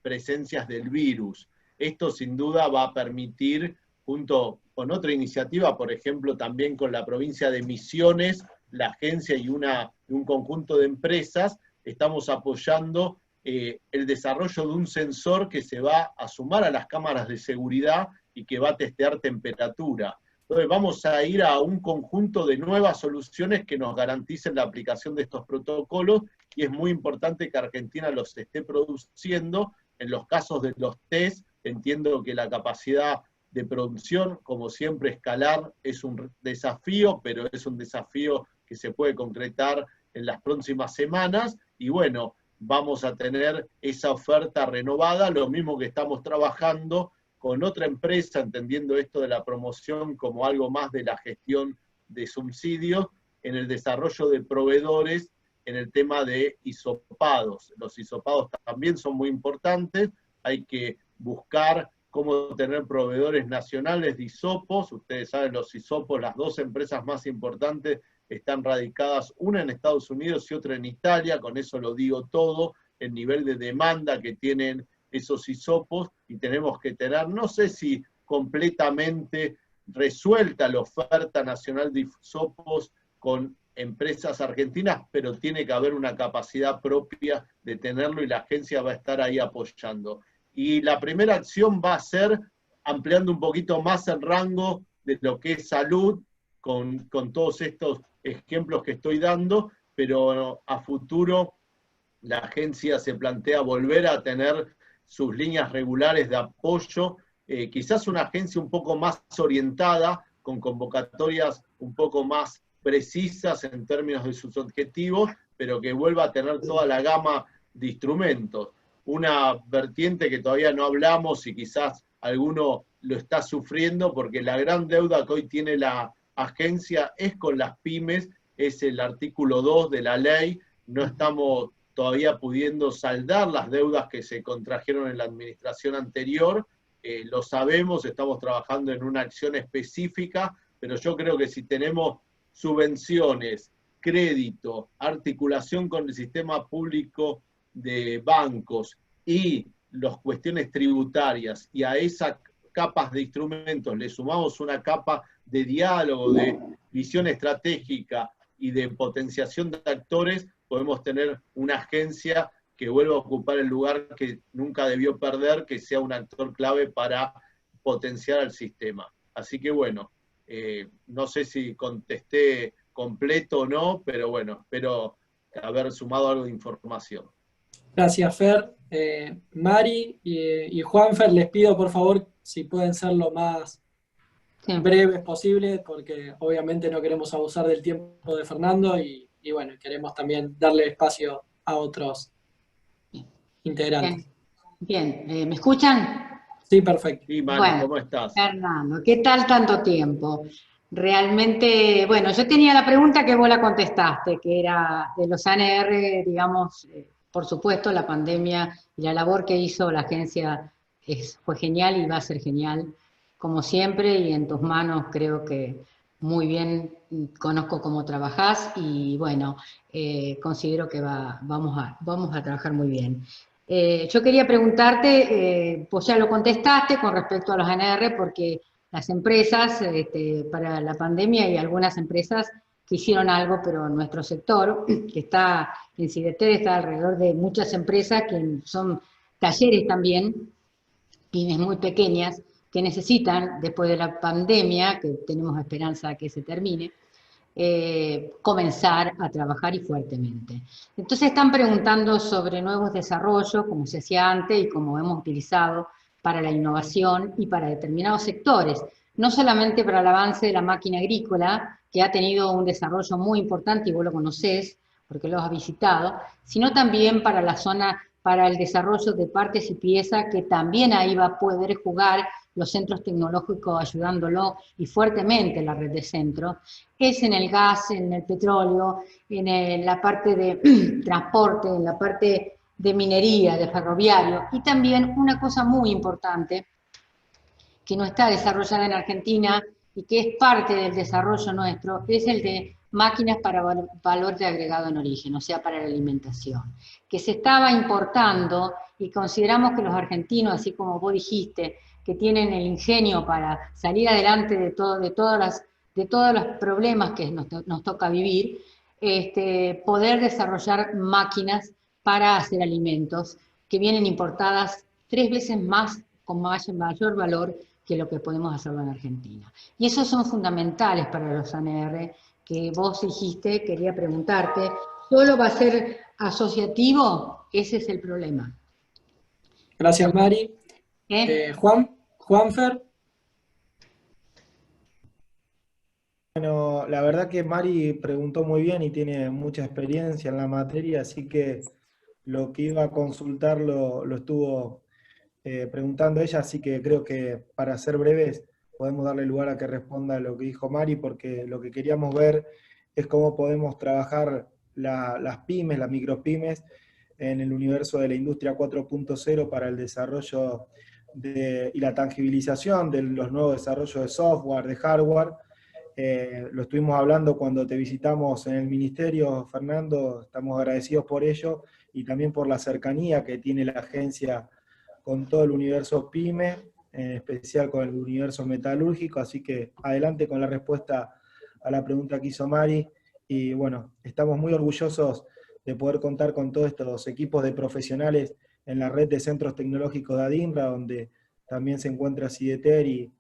B: presencias del virus. Esto sin duda va a permitir, junto con otra iniciativa, por ejemplo, también con la provincia de Misiones, la agencia y un conjunto de empresas, estamos apoyando el desarrollo de un sensor que se va a sumar a las cámaras de seguridad y que va a testear temperatura. Entonces vamos a ir a un conjunto de nuevas soluciones que nos garanticen la aplicación de estos protocolos, y es muy importante que Argentina los esté produciendo. En los casos de los test, entiendo que la capacidad de producción, como siempre, escalar es un desafío, pero es un desafío que se puede concretar en las próximas semanas, y bueno, vamos a tener esa oferta renovada, lo mismo que estamos trabajando con otra empresa, entendiendo esto de la promoción como algo más de la gestión de subsidios, en el desarrollo de proveedores, en el tema de hisopados. Los hisopados también son muy importantes, hay que buscar cómo tener proveedores nacionales de hisopos. Ustedes saben, los hisopos, las dos empresas más importantes están radicadas, una en Estados Unidos y otra en Italia, con eso lo digo todo, el nivel de demanda que tienen esos hisopos, y tenemos que tener, no sé si completamente resuelta la oferta nacional de hisopos con empresas argentinas, pero tiene que haber una capacidad propia de tenerlo, y la agencia va a estar ahí apoyando. Y la primera acción va a ser ampliando un poquito más el rango de lo que es salud, con todos estos ejemplos que estoy dando, pero a futuro la agencia se plantea volver a tener sus líneas regulares de apoyo, quizás una agencia un poco más orientada, con convocatorias un poco más precisas en términos de sus objetivos, pero que vuelva a tener toda la gama de instrumentos. Una vertiente que todavía no hablamos, y quizás alguno lo está sufriendo, porque la gran deuda que hoy tiene la agencia es con las pymes, es el artículo 2 de la ley. No estamos todavía pudiendo saldar las deudas que se contrajeron en la administración anterior, lo sabemos, estamos trabajando en una acción específica, pero yo creo que si tenemos subvenciones, crédito, articulación con el sistema público de bancos y las cuestiones tributarias, y a esas capas de instrumentos le sumamos una capa de diálogo, de visión estratégica y de potenciación de actores, podemos tener una agencia que vuelva a ocupar el lugar que nunca debió perder, que sea un actor clave para potenciar al sistema. Así que bueno, no sé si contesté completo o no, pero bueno, espero haber sumado algo de información.
A: Gracias, Fer. Mari y Juanfer, les pido por favor si pueden ser lo más breves posible, porque obviamente no queremos abusar del tiempo de Fernando, y bueno, queremos también darle espacio a otros integrantes.
H: Bien. ¿Me escuchan?
A: Sí, perfecto.
B: Sí, Mari,
H: Bueno,
B: ¿cómo estás?
H: Fernando, ¿qué tal tanto tiempo? Realmente, bueno, yo tenía la pregunta que vos la contestaste, que era de los ANR, digamos, por supuesto, la pandemia y la labor que hizo la agencia fue genial y va a ser genial, como siempre, y en tus manos creo que muy bien conozco cómo trabajás y bueno, considero que vamos a trabajar muy bien. Yo quería preguntarte, pues ya lo contestaste con respecto a los ANR, porque las empresas, para la pandemia hay algunas empresas que hicieron algo, pero nuestro sector, que está en Cideter, está alrededor de muchas empresas que son talleres también, pymes muy pequeñas, que necesitan, después de la pandemia, que tenemos esperanza que se termine, comenzar a trabajar y fuertemente. Entonces están preguntando sobre nuevos desarrollos, como se hacía antes y como hemos utilizado para la innovación y para determinados sectores, no solamente para el avance de la máquina agrícola, que ha tenido un desarrollo muy importante y vos lo conocés, porque lo has visitado, sino también para la zona, para el desarrollo de partes y piezas, que también ahí va a poder jugar los centros tecnológicos ayudándolo y fuertemente la red de centros, es en el gas, en el petróleo, en la parte de transporte, en la parte de minería, de ferroviario, y también una cosa muy importante que no está desarrollada en Argentina y que es parte del desarrollo nuestro, es el de máquinas para valor de agregado en origen, o sea, para la alimentación, que se estaba importando y consideramos que los argentinos, así como vos dijiste, que tienen el ingenio para salir adelante de todos los problemas que nos toca vivir, poder desarrollar máquinas para hacer alimentos que vienen importadas 3 veces más, con mayor valor que lo que podemos hacerlo en Argentina. Y esos son fundamentales para los ANR, que vos dijiste, quería preguntarte, ¿solo va a ser asociativo? Ese es el problema.
A: Gracias, Mari. Juanfer.
I: Bueno, la verdad que Mari preguntó muy bien y tiene mucha experiencia en la materia, así que lo que iba a consultar lo estuvo preguntando ella, así que creo que para ser breves podemos darle lugar a que responda a lo que dijo Mari, porque lo que queríamos ver es cómo podemos trabajar las pymes, las micropymes, en el universo de la industria 4.0 para el desarrollo y la tangibilización de los nuevos desarrollos de software, de hardware. Lo estuvimos hablando cuando te visitamos en el ministerio, Fernando, estamos agradecidos por ello, y también por la cercanía que tiene la agencia con todo el universo PYME, en especial con el universo metalúrgico, así que adelante con la respuesta a la pregunta que hizo Mari, y bueno, estamos muy orgullosos de poder contar con todos estos equipos de profesionales en la red de centros tecnológicos de ADINRA, donde también se encuentra Cideter, y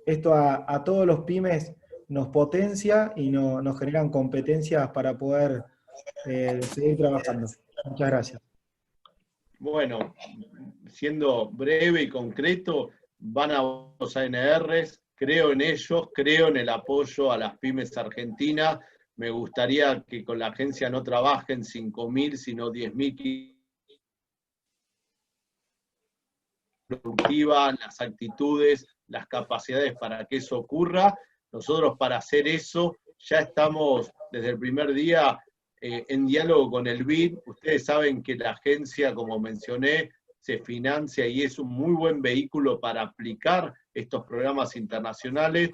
I: esto a todos los pymes nos potencia y nos generan competencias para poder seguir trabajando. Muchas gracias.
B: Bueno, siendo breve y concreto, van a los ANRs, creo en ellos, creo en el apoyo a las pymes argentinas. Me gustaría que con la agencia no trabajen 5.000, sino 10.000 productivas, las actitudes, las capacidades para que eso ocurra. Nosotros para hacer eso ya estamos desde el primer día en diálogo con el BID. Ustedes saben que la agencia, como mencioné, se financia y es un muy buen vehículo para aplicar estos programas internacionales.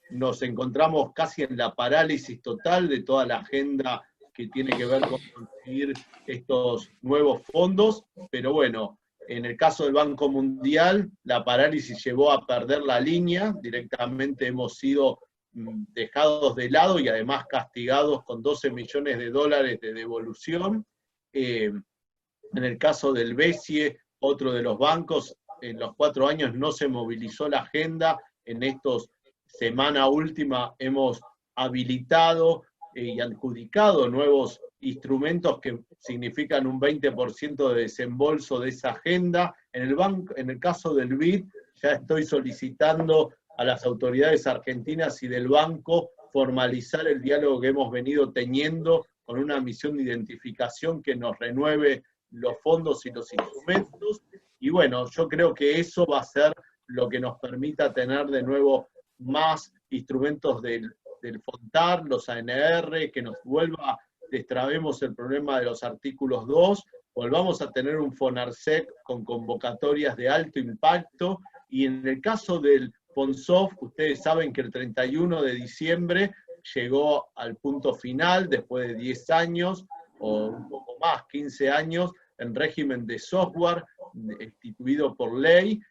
B: Nos encontramos casi en la parálisis total de toda la agenda que tiene que ver con conseguir estos nuevos fondos, pero bueno, en el caso del Banco Mundial, la parálisis llevó a perder la línea, directamente hemos sido dejados de lado y además castigados con $12 millones de devolución. En el caso del BESIE, otro de los bancos, en los 4 años no se movilizó la agenda, en estos semana última hemos habilitado y adjudicado nuevos instrumentos que significan un 20% de desembolso de esa agenda. En el caso del BID, ya estoy solicitando a las autoridades argentinas y del banco formalizar el diálogo que hemos venido teniendo con una misión de identificación que nos renueve los fondos y los instrumentos. Y bueno, yo creo que eso va a ser lo que nos permita tener de nuevo más instrumentos del FONTAR, los ANR, que nos vuelva, destrabemos el problema de los artículos 2, volvamos a tener un FONARSEC con convocatorias de alto impacto, y en el caso del FONSOF, ustedes saben que el 31 de diciembre llegó al punto final, después de 10 años, o un poco más, 15 años, en régimen de software, instituido por ley.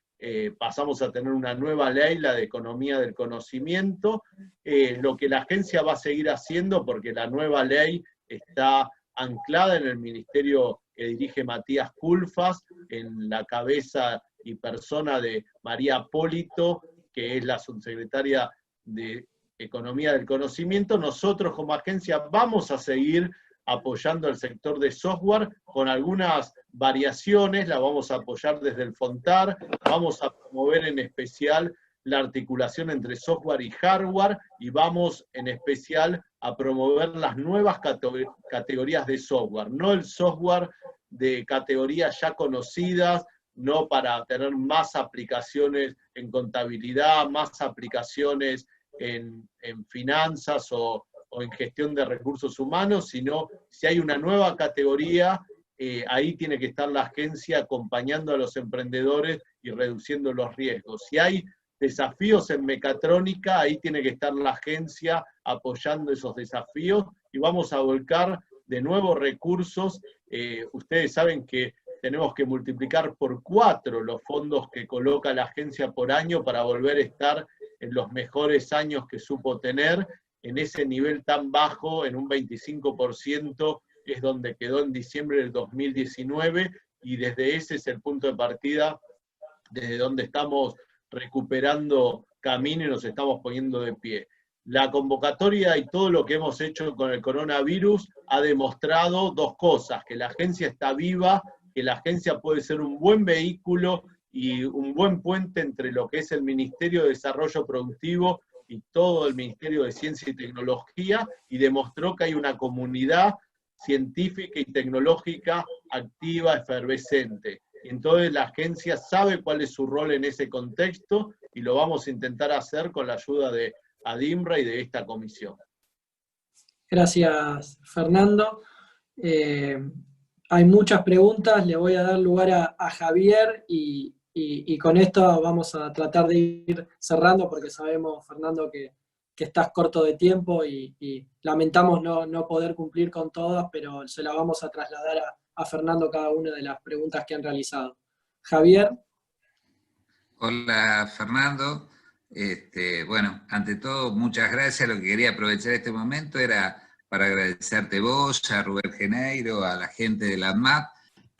B: Pasamos a tener una nueva ley, la de Economía del Conocimiento, lo que la agencia va a seguir haciendo, porque la nueva ley está anclada en el ministerio que dirige Matías Culfas, en la cabeza y persona de María Apólito, que es la subsecretaria de Economía del Conocimiento. Nosotros como agencia vamos a seguir apoyando al sector de software con algunas variaciones, la vamos a apoyar desde el FONTAR, vamos a promover en especial la articulación entre software y hardware, y vamos en especial a promover las nuevas categorías de software, no el software de categorías ya conocidas, no para tener más aplicaciones en contabilidad, más aplicaciones en finanzas o en gestión de recursos humanos, sino si hay una nueva categoría, ahí tiene que estar la agencia acompañando a los emprendedores y reduciendo los riesgos. Si hay desafíos en mecatrónica, ahí tiene que estar la agencia apoyando esos desafíos, y vamos a volcar de nuevo recursos. Ustedes saben que tenemos que multiplicar por 4 los fondos que coloca la agencia por año para volver a estar en los mejores años que supo tener. En ese nivel tan bajo, en un 25%, es donde quedó en diciembre del 2019, y desde ese es el punto de partida, desde donde estamos recuperando camino y nos estamos poniendo de pie. La convocatoria y todo lo que hemos hecho con el coronavirus ha demostrado 2 cosas: que la agencia está viva, que la agencia puede ser un buen vehículo y un buen puente entre lo que es el Ministerio de Desarrollo Productivo y todo el Ministerio de Ciencia y Tecnología, y demostró que hay una comunidad científica y tecnológica activa, efervescente. Entonces la agencia sabe cuál es su rol en ese contexto, y lo vamos a intentar hacer con la ayuda de ADIMRA y de esta comisión.
A: Gracias, Fernando. Hay muchas preguntas, le voy a dar lugar a Javier, y con esto vamos a tratar de ir cerrando, porque sabemos, Fernando, que estás corto de tiempo y lamentamos no poder cumplir con todas, pero se las vamos a trasladar a Fernando cada una de las preguntas que han realizado. Javier.
J: Hola, Fernando. Bueno, ante todo, muchas gracias. Lo que quería aprovechar este momento era para agradecerte vos, a Rubén Geneiro, a la gente de la ADMAT,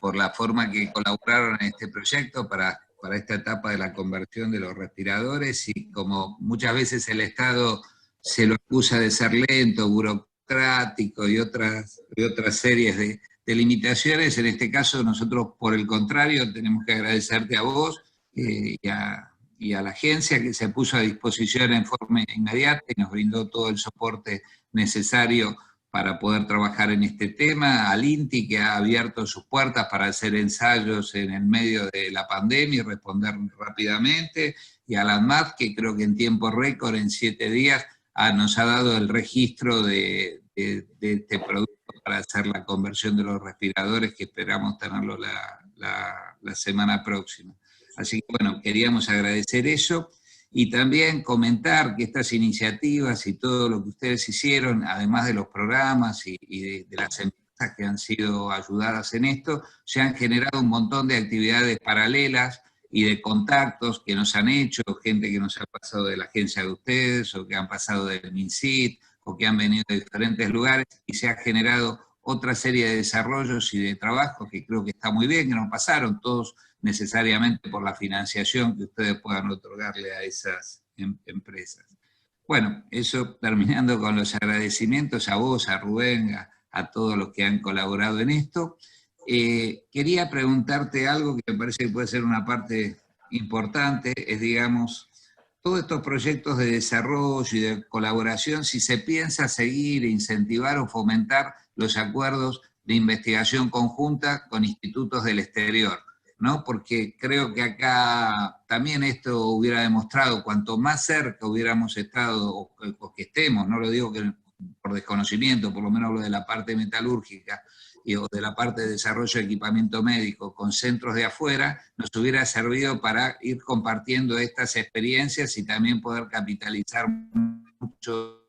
J: por la forma que colaboraron en este proyecto para esta etapa de la conversión de los respiradores, y como muchas veces el Estado se lo acusa de ser lento, burocrático y otras series de limitaciones, en este caso nosotros por el contrario tenemos que agradecerte a vos y a la agencia, que se puso a disposición en forma inmediata y nos brindó todo el soporte necesario para poder trabajar en este tema, al INTI, que ha abierto sus puertas para hacer ensayos en el medio de la pandemia y responder rápidamente, y a la ADMAT, que creo que en tiempo récord, en 7 días, nos ha dado el registro de este producto para hacer la conversión de los respiradores, que esperamos tenerlo la semana próxima. Así que bueno, queríamos agradecer eso, y también comentar que estas iniciativas y todo lo que ustedes hicieron, además de los programas y de las empresas que han sido ayudadas en esto, se han generado un montón de actividades paralelas y de contactos que nos han hecho, gente que nos ha pasado de la agencia de ustedes, o que han pasado del MinSIT, o que han venido de diferentes lugares, y se ha generado otra serie de desarrollos y de trabajos que creo que está muy bien, que no pasaron todos necesariamente por la financiación que ustedes puedan otorgarle a esas empresas. Bueno, eso terminando con los agradecimientos a vos, a Rubén, a todos los que han colaborado en esto. Quería preguntarte algo que me parece que puede ser una parte importante, es, digamos, todos estos proyectos de desarrollo y de colaboración, si se piensa seguir, incentivar o fomentar los acuerdos de investigación conjunta con institutos del exterior, ¿no? Porque creo que acá también esto hubiera demostrado, cuanto más cerca hubiéramos estado, o que estemos, no lo digo que por por desconocimiento, por lo menos hablo de la parte metalúrgica, o de la parte de desarrollo de equipamiento médico con centros de afuera, nos hubiera servido para ir compartiendo estas experiencias y también poder capitalizar mucho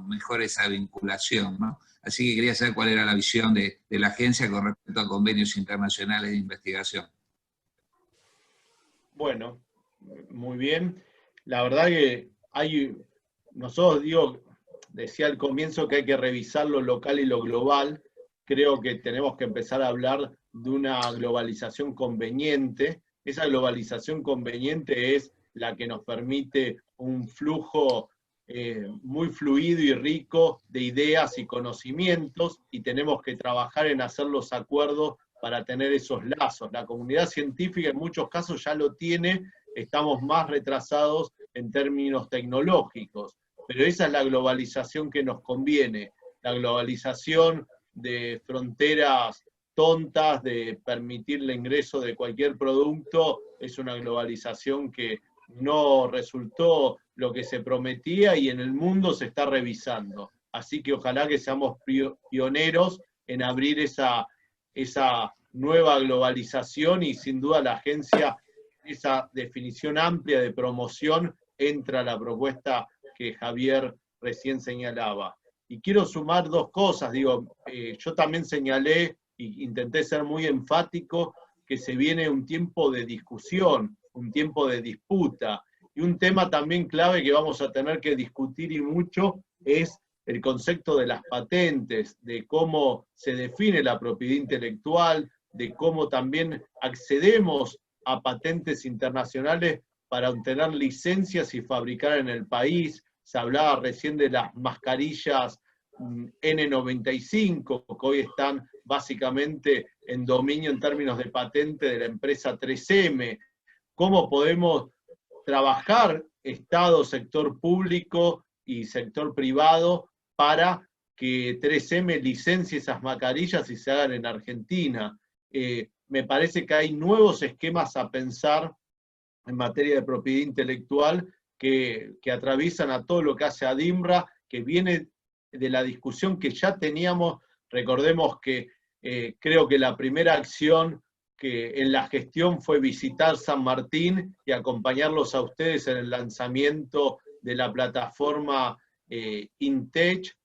J: mejor esa vinculación, ¿no? Así que quería saber cuál era la visión de la agencia con respecto a convenios internacionales de investigación.
B: Bueno, muy bien. La verdad que nosotros decía al comienzo que hay que revisar lo local y lo global. Creo que tenemos que empezar a hablar de una globalización conveniente. Esa globalización conveniente es la que nos permite un flujo muy fluido y rico de ideas y conocimientos, y tenemos que trabajar en hacer los acuerdos para tener esos lazos. La comunidad científica en muchos casos ya lo tiene, estamos más retrasados en términos tecnológicos, pero esa es la globalización que nos conviene, la globalización de fronteras tontas, de permitir el ingreso de cualquier producto, es una globalización que no resultó lo que se prometía y en el mundo se está revisando. Así que ojalá que seamos pioneros en abrir esa nueva globalización, y sin duda la agencia, esa definición amplia de promoción, entra a la propuesta que Javier recién señalaba. Y quiero sumar dos cosas, yo también señalé e intenté ser muy enfático que se viene un tiempo de discusión, un tiempo de disputa, y un tema también clave que vamos a tener que discutir y mucho es el concepto de las patentes, de cómo se define la propiedad intelectual, de cómo también accedemos a patentes internacionales para obtener licencias y fabricar en el país. Se hablaba recién de las mascarillas N95, que hoy están básicamente en dominio en términos de patente de la empresa 3M. ¿Cómo podemos trabajar Estado, sector público y sector privado para que 3M licencie esas mascarillas y se hagan en Argentina? Me parece que hay nuevos esquemas a pensar en materia de propiedad intelectual que atraviesan a todo lo que hace ADIMRA, que viene de la discusión que ya teníamos. Recordemos que creo que la primera acción que en la gestión fue visitar San Martín y acompañarlos a ustedes en el lanzamiento de la plataforma InTech.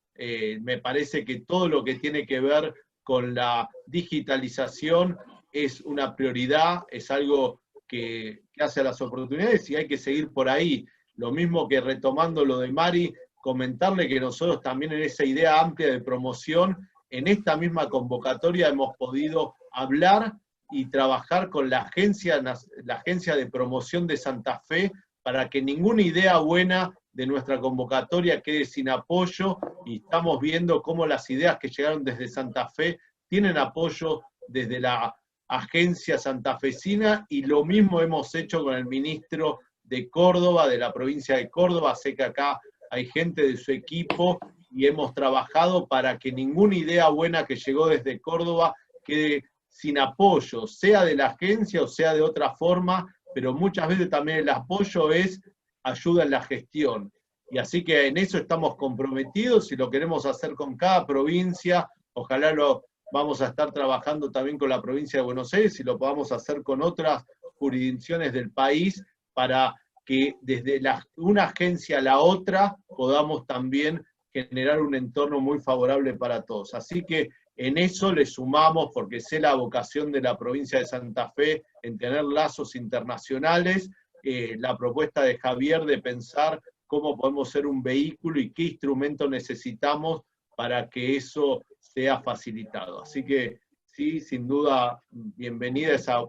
B: Me parece que todo lo que tiene que ver con la digitalización es una prioridad, es algo que hace a las oportunidades y hay que seguir por ahí. Lo mismo que retomando lo de Mari, comentarle que nosotros también en esa idea amplia de promoción, en esta misma convocatoria hemos podido hablar y trabajar con la agencia de promoción de Santa Fe para que ninguna idea buena de nuestra convocatoria quede sin apoyo, y estamos viendo cómo las ideas que llegaron desde Santa Fe tienen apoyo desde la agencia santafesina, y lo mismo hemos hecho con el ministro de Córdoba, de la provincia de Córdoba. Sé que acá hay gente de su equipo y hemos trabajado para que ninguna idea buena que llegó desde Córdoba quede sin apoyo, sea de la agencia o sea de otra forma, pero muchas veces también el apoyo es ayuda en la gestión. Y así que en eso estamos comprometidos y lo queremos hacer con cada provincia. Ojalá lo vamos a estar trabajando también con la provincia de Buenos Aires y lo podamos hacer con otras jurisdicciones del país para que desde una agencia a la otra podamos también generar un entorno muy favorable para todos. Así que en eso le sumamos, porque sé la vocación de la provincia de Santa Fe en tener lazos internacionales, la propuesta de Javier de pensar cómo podemos ser un vehículo y qué instrumento necesitamos para que eso sea facilitado. Así que sí, sin duda, bienvenida a esa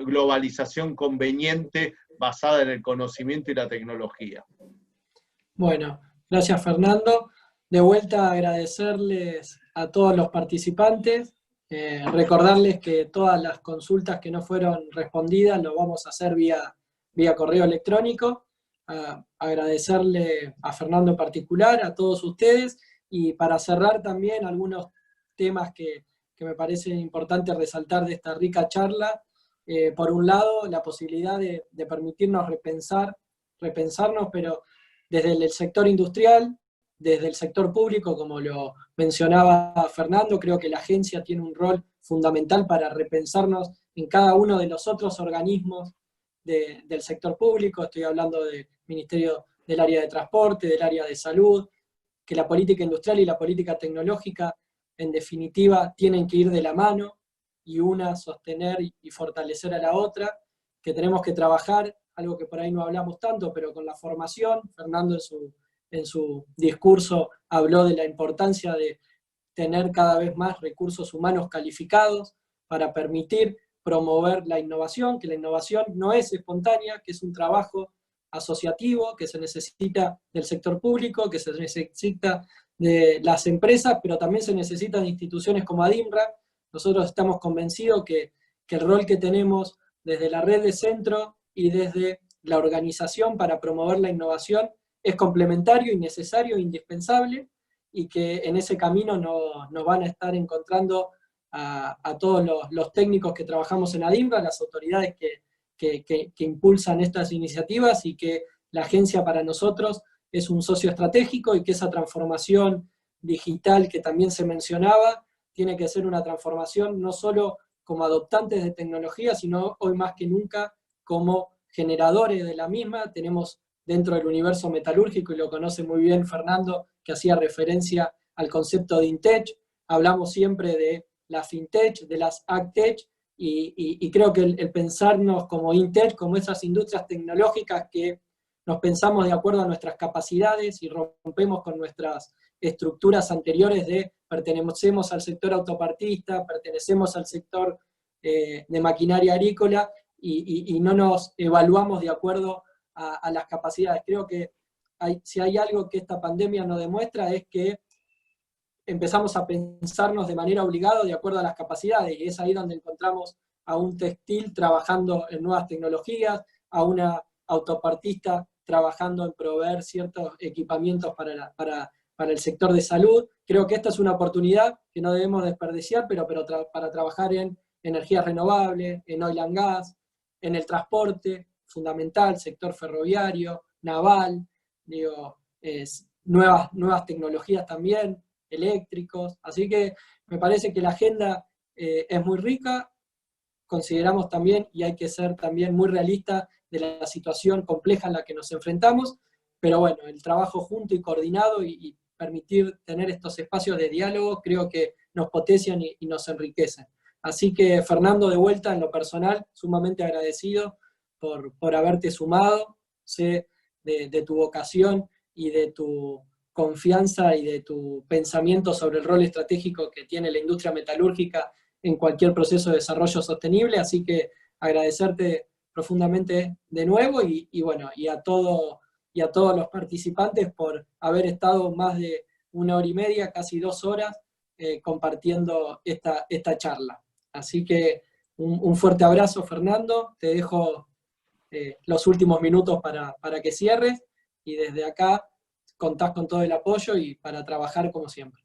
B: globalización conveniente basada en el conocimiento y la tecnología.
A: Bueno, gracias Fernando. De vuelta agradecerles a todos los participantes, recordarles que todas las consultas que no fueron respondidas lo vamos a hacer vía correo electrónico. Agradecerle a Fernando en particular, a todos ustedes, y para cerrar también algunos temas que me parece importante resaltar de esta rica charla. Por un lado, la posibilidad de permitirnos repensarnos, pero desde el sector industrial, desde el sector público, como lo mencionaba Fernando, creo que la agencia tiene un rol fundamental para repensarnos en cada uno de los otros organismos del sector público. Estoy hablando del Ministerio del área de transporte, del área de salud, que la política industrial y la política tecnológica, en definitiva, tienen que ir de la mano, y una sostener y fortalecer a la otra, que tenemos que trabajar, algo que por ahí no hablamos tanto, pero con la formación. Fernando en su discurso habló de la importancia de tener cada vez más recursos humanos calificados para permitir promover la innovación, que la innovación no es espontánea, que es un trabajo asociativo, que se necesita del sector público, que se necesita de las empresas, pero también se necesita de instituciones como ADIMRA. Nosotros estamos convencidos que el rol que tenemos desde la red de centro y desde la organización para promover la innovación es complementario y necesario e indispensable, y que en ese camino nos van a estar encontrando a todos los técnicos que trabajamos en ADIMRA, las autoridades que impulsan estas iniciativas, y que la agencia para nosotros es un socio estratégico, y que esa transformación digital que también se mencionaba tiene que ser una transformación no solo como adoptantes de tecnología, sino hoy más que nunca como generadores de la misma. Tenemos dentro del universo metalúrgico, y lo conoce muy bien Fernando, que hacía referencia al concepto de InTech, hablamos siempre de la FinTech, de las AgTech, y creo que el pensarnos como InTech, como esas industrias tecnológicas que nos pensamos de acuerdo a nuestras capacidades y rompemos con nuestras estructuras anteriores de pertenecemos al sector autopartista, pertenecemos al sector de maquinaria agrícola, y no nos evaluamos de acuerdo a las capacidades. Creo que si hay algo que esta pandemia nos demuestra es que empezamos a pensarnos de manera obligada de acuerdo a las capacidades, y es ahí donde encontramos a un textil trabajando en nuevas tecnologías, a una autopartista trabajando en proveer ciertos equipamientos para el sector de salud. Creo que esta es una oportunidad que no debemos desperdiciar, pero para trabajar en energías renovables, en oil and gas, en el transporte, fundamental, sector ferroviario, naval, nuevas tecnologías también, eléctricos. Así que me parece que la agenda es muy rica. Consideramos también, y hay que ser también muy realista de la situación compleja en la que nos enfrentamos, pero bueno, el trabajo junto y coordinado y permitir tener estos espacios de diálogo creo que nos potencian y nos enriquecen. Así que, Fernando, de vuelta, en lo personal, sumamente agradecido por haberte sumado. Sé de tu vocación y de tu confianza y de tu pensamiento sobre el rol estratégico que tiene la industria metalúrgica en cualquier proceso de desarrollo sostenible, así que agradecerte profundamente de nuevo, y bueno, y a todos los participantes por haber estado más de 1 hora y media, casi 2 horas, compartiendo esta charla. Así que un fuerte abrazo, Fernando, te dejo los últimos minutos para que cierres, y desde acá contás con todo el apoyo y para trabajar como siempre.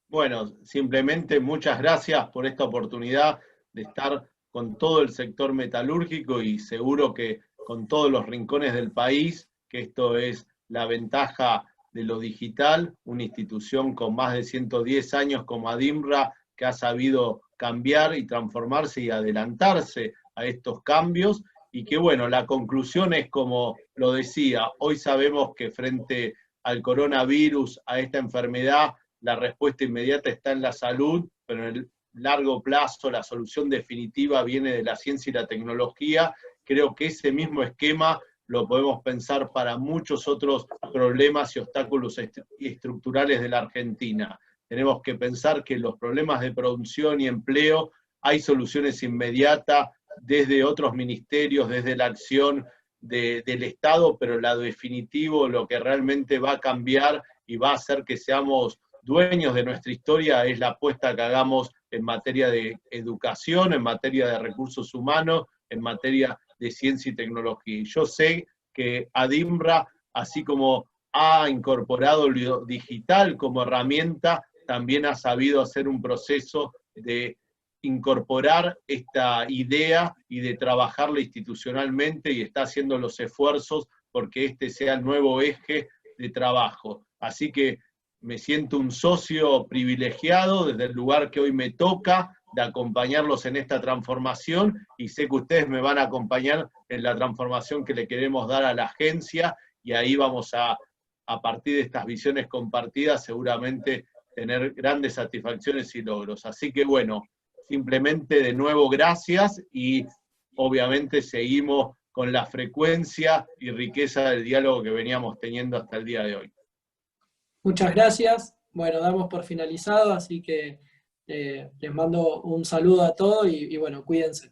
B: Bueno, simplemente muchas gracias por esta oportunidad de estar con todo el sector metalúrgico, y seguro que con todos los rincones del país, que esto es la ventaja de lo digital, una institución con más de 110 años como ADIMRA, que ha sabido cambiar y transformarse y adelantarse a estos cambios, y que bueno, la conclusión es como lo decía, hoy sabemos que frente al coronavirus, a esta enfermedad, la respuesta inmediata está en la salud, pero en el largo plazo la solución definitiva viene de la ciencia y la tecnología. Creo que ese mismo esquema lo podemos pensar para muchos otros problemas y obstáculos estructurales de la Argentina. Tenemos que pensar que los problemas de producción y empleo hay soluciones inmediatas desde otros ministerios, desde la acción del Estado, pero lo definitivo, lo que realmente va a cambiar y va a hacer que seamos dueños de nuestra historia, es la apuesta que hagamos en materia de educación, en materia de recursos humanos, en materia de ciencia y tecnología. Y yo sé que ADIMRA, así como ha incorporado lo digital como herramienta, también ha sabido hacer un proceso de incorporar esta idea y de trabajarla institucionalmente, y está haciendo los esfuerzos porque este sea el nuevo eje de trabajo. Así que me siento un socio privilegiado desde el lugar que hoy me toca de acompañarlos en esta transformación, y sé que ustedes me van a acompañar en la transformación que le queremos dar a la agencia, y ahí vamos a partir de estas visiones compartidas, seguramente tener grandes satisfacciones y logros. Así que bueno, simplemente de nuevo gracias, y obviamente seguimos con la frecuencia y riqueza del diálogo que veníamos teniendo hasta el día de hoy.
A: Muchas gracias. Bueno, damos por finalizado, así que les mando un saludo a todos y bueno, cuídense.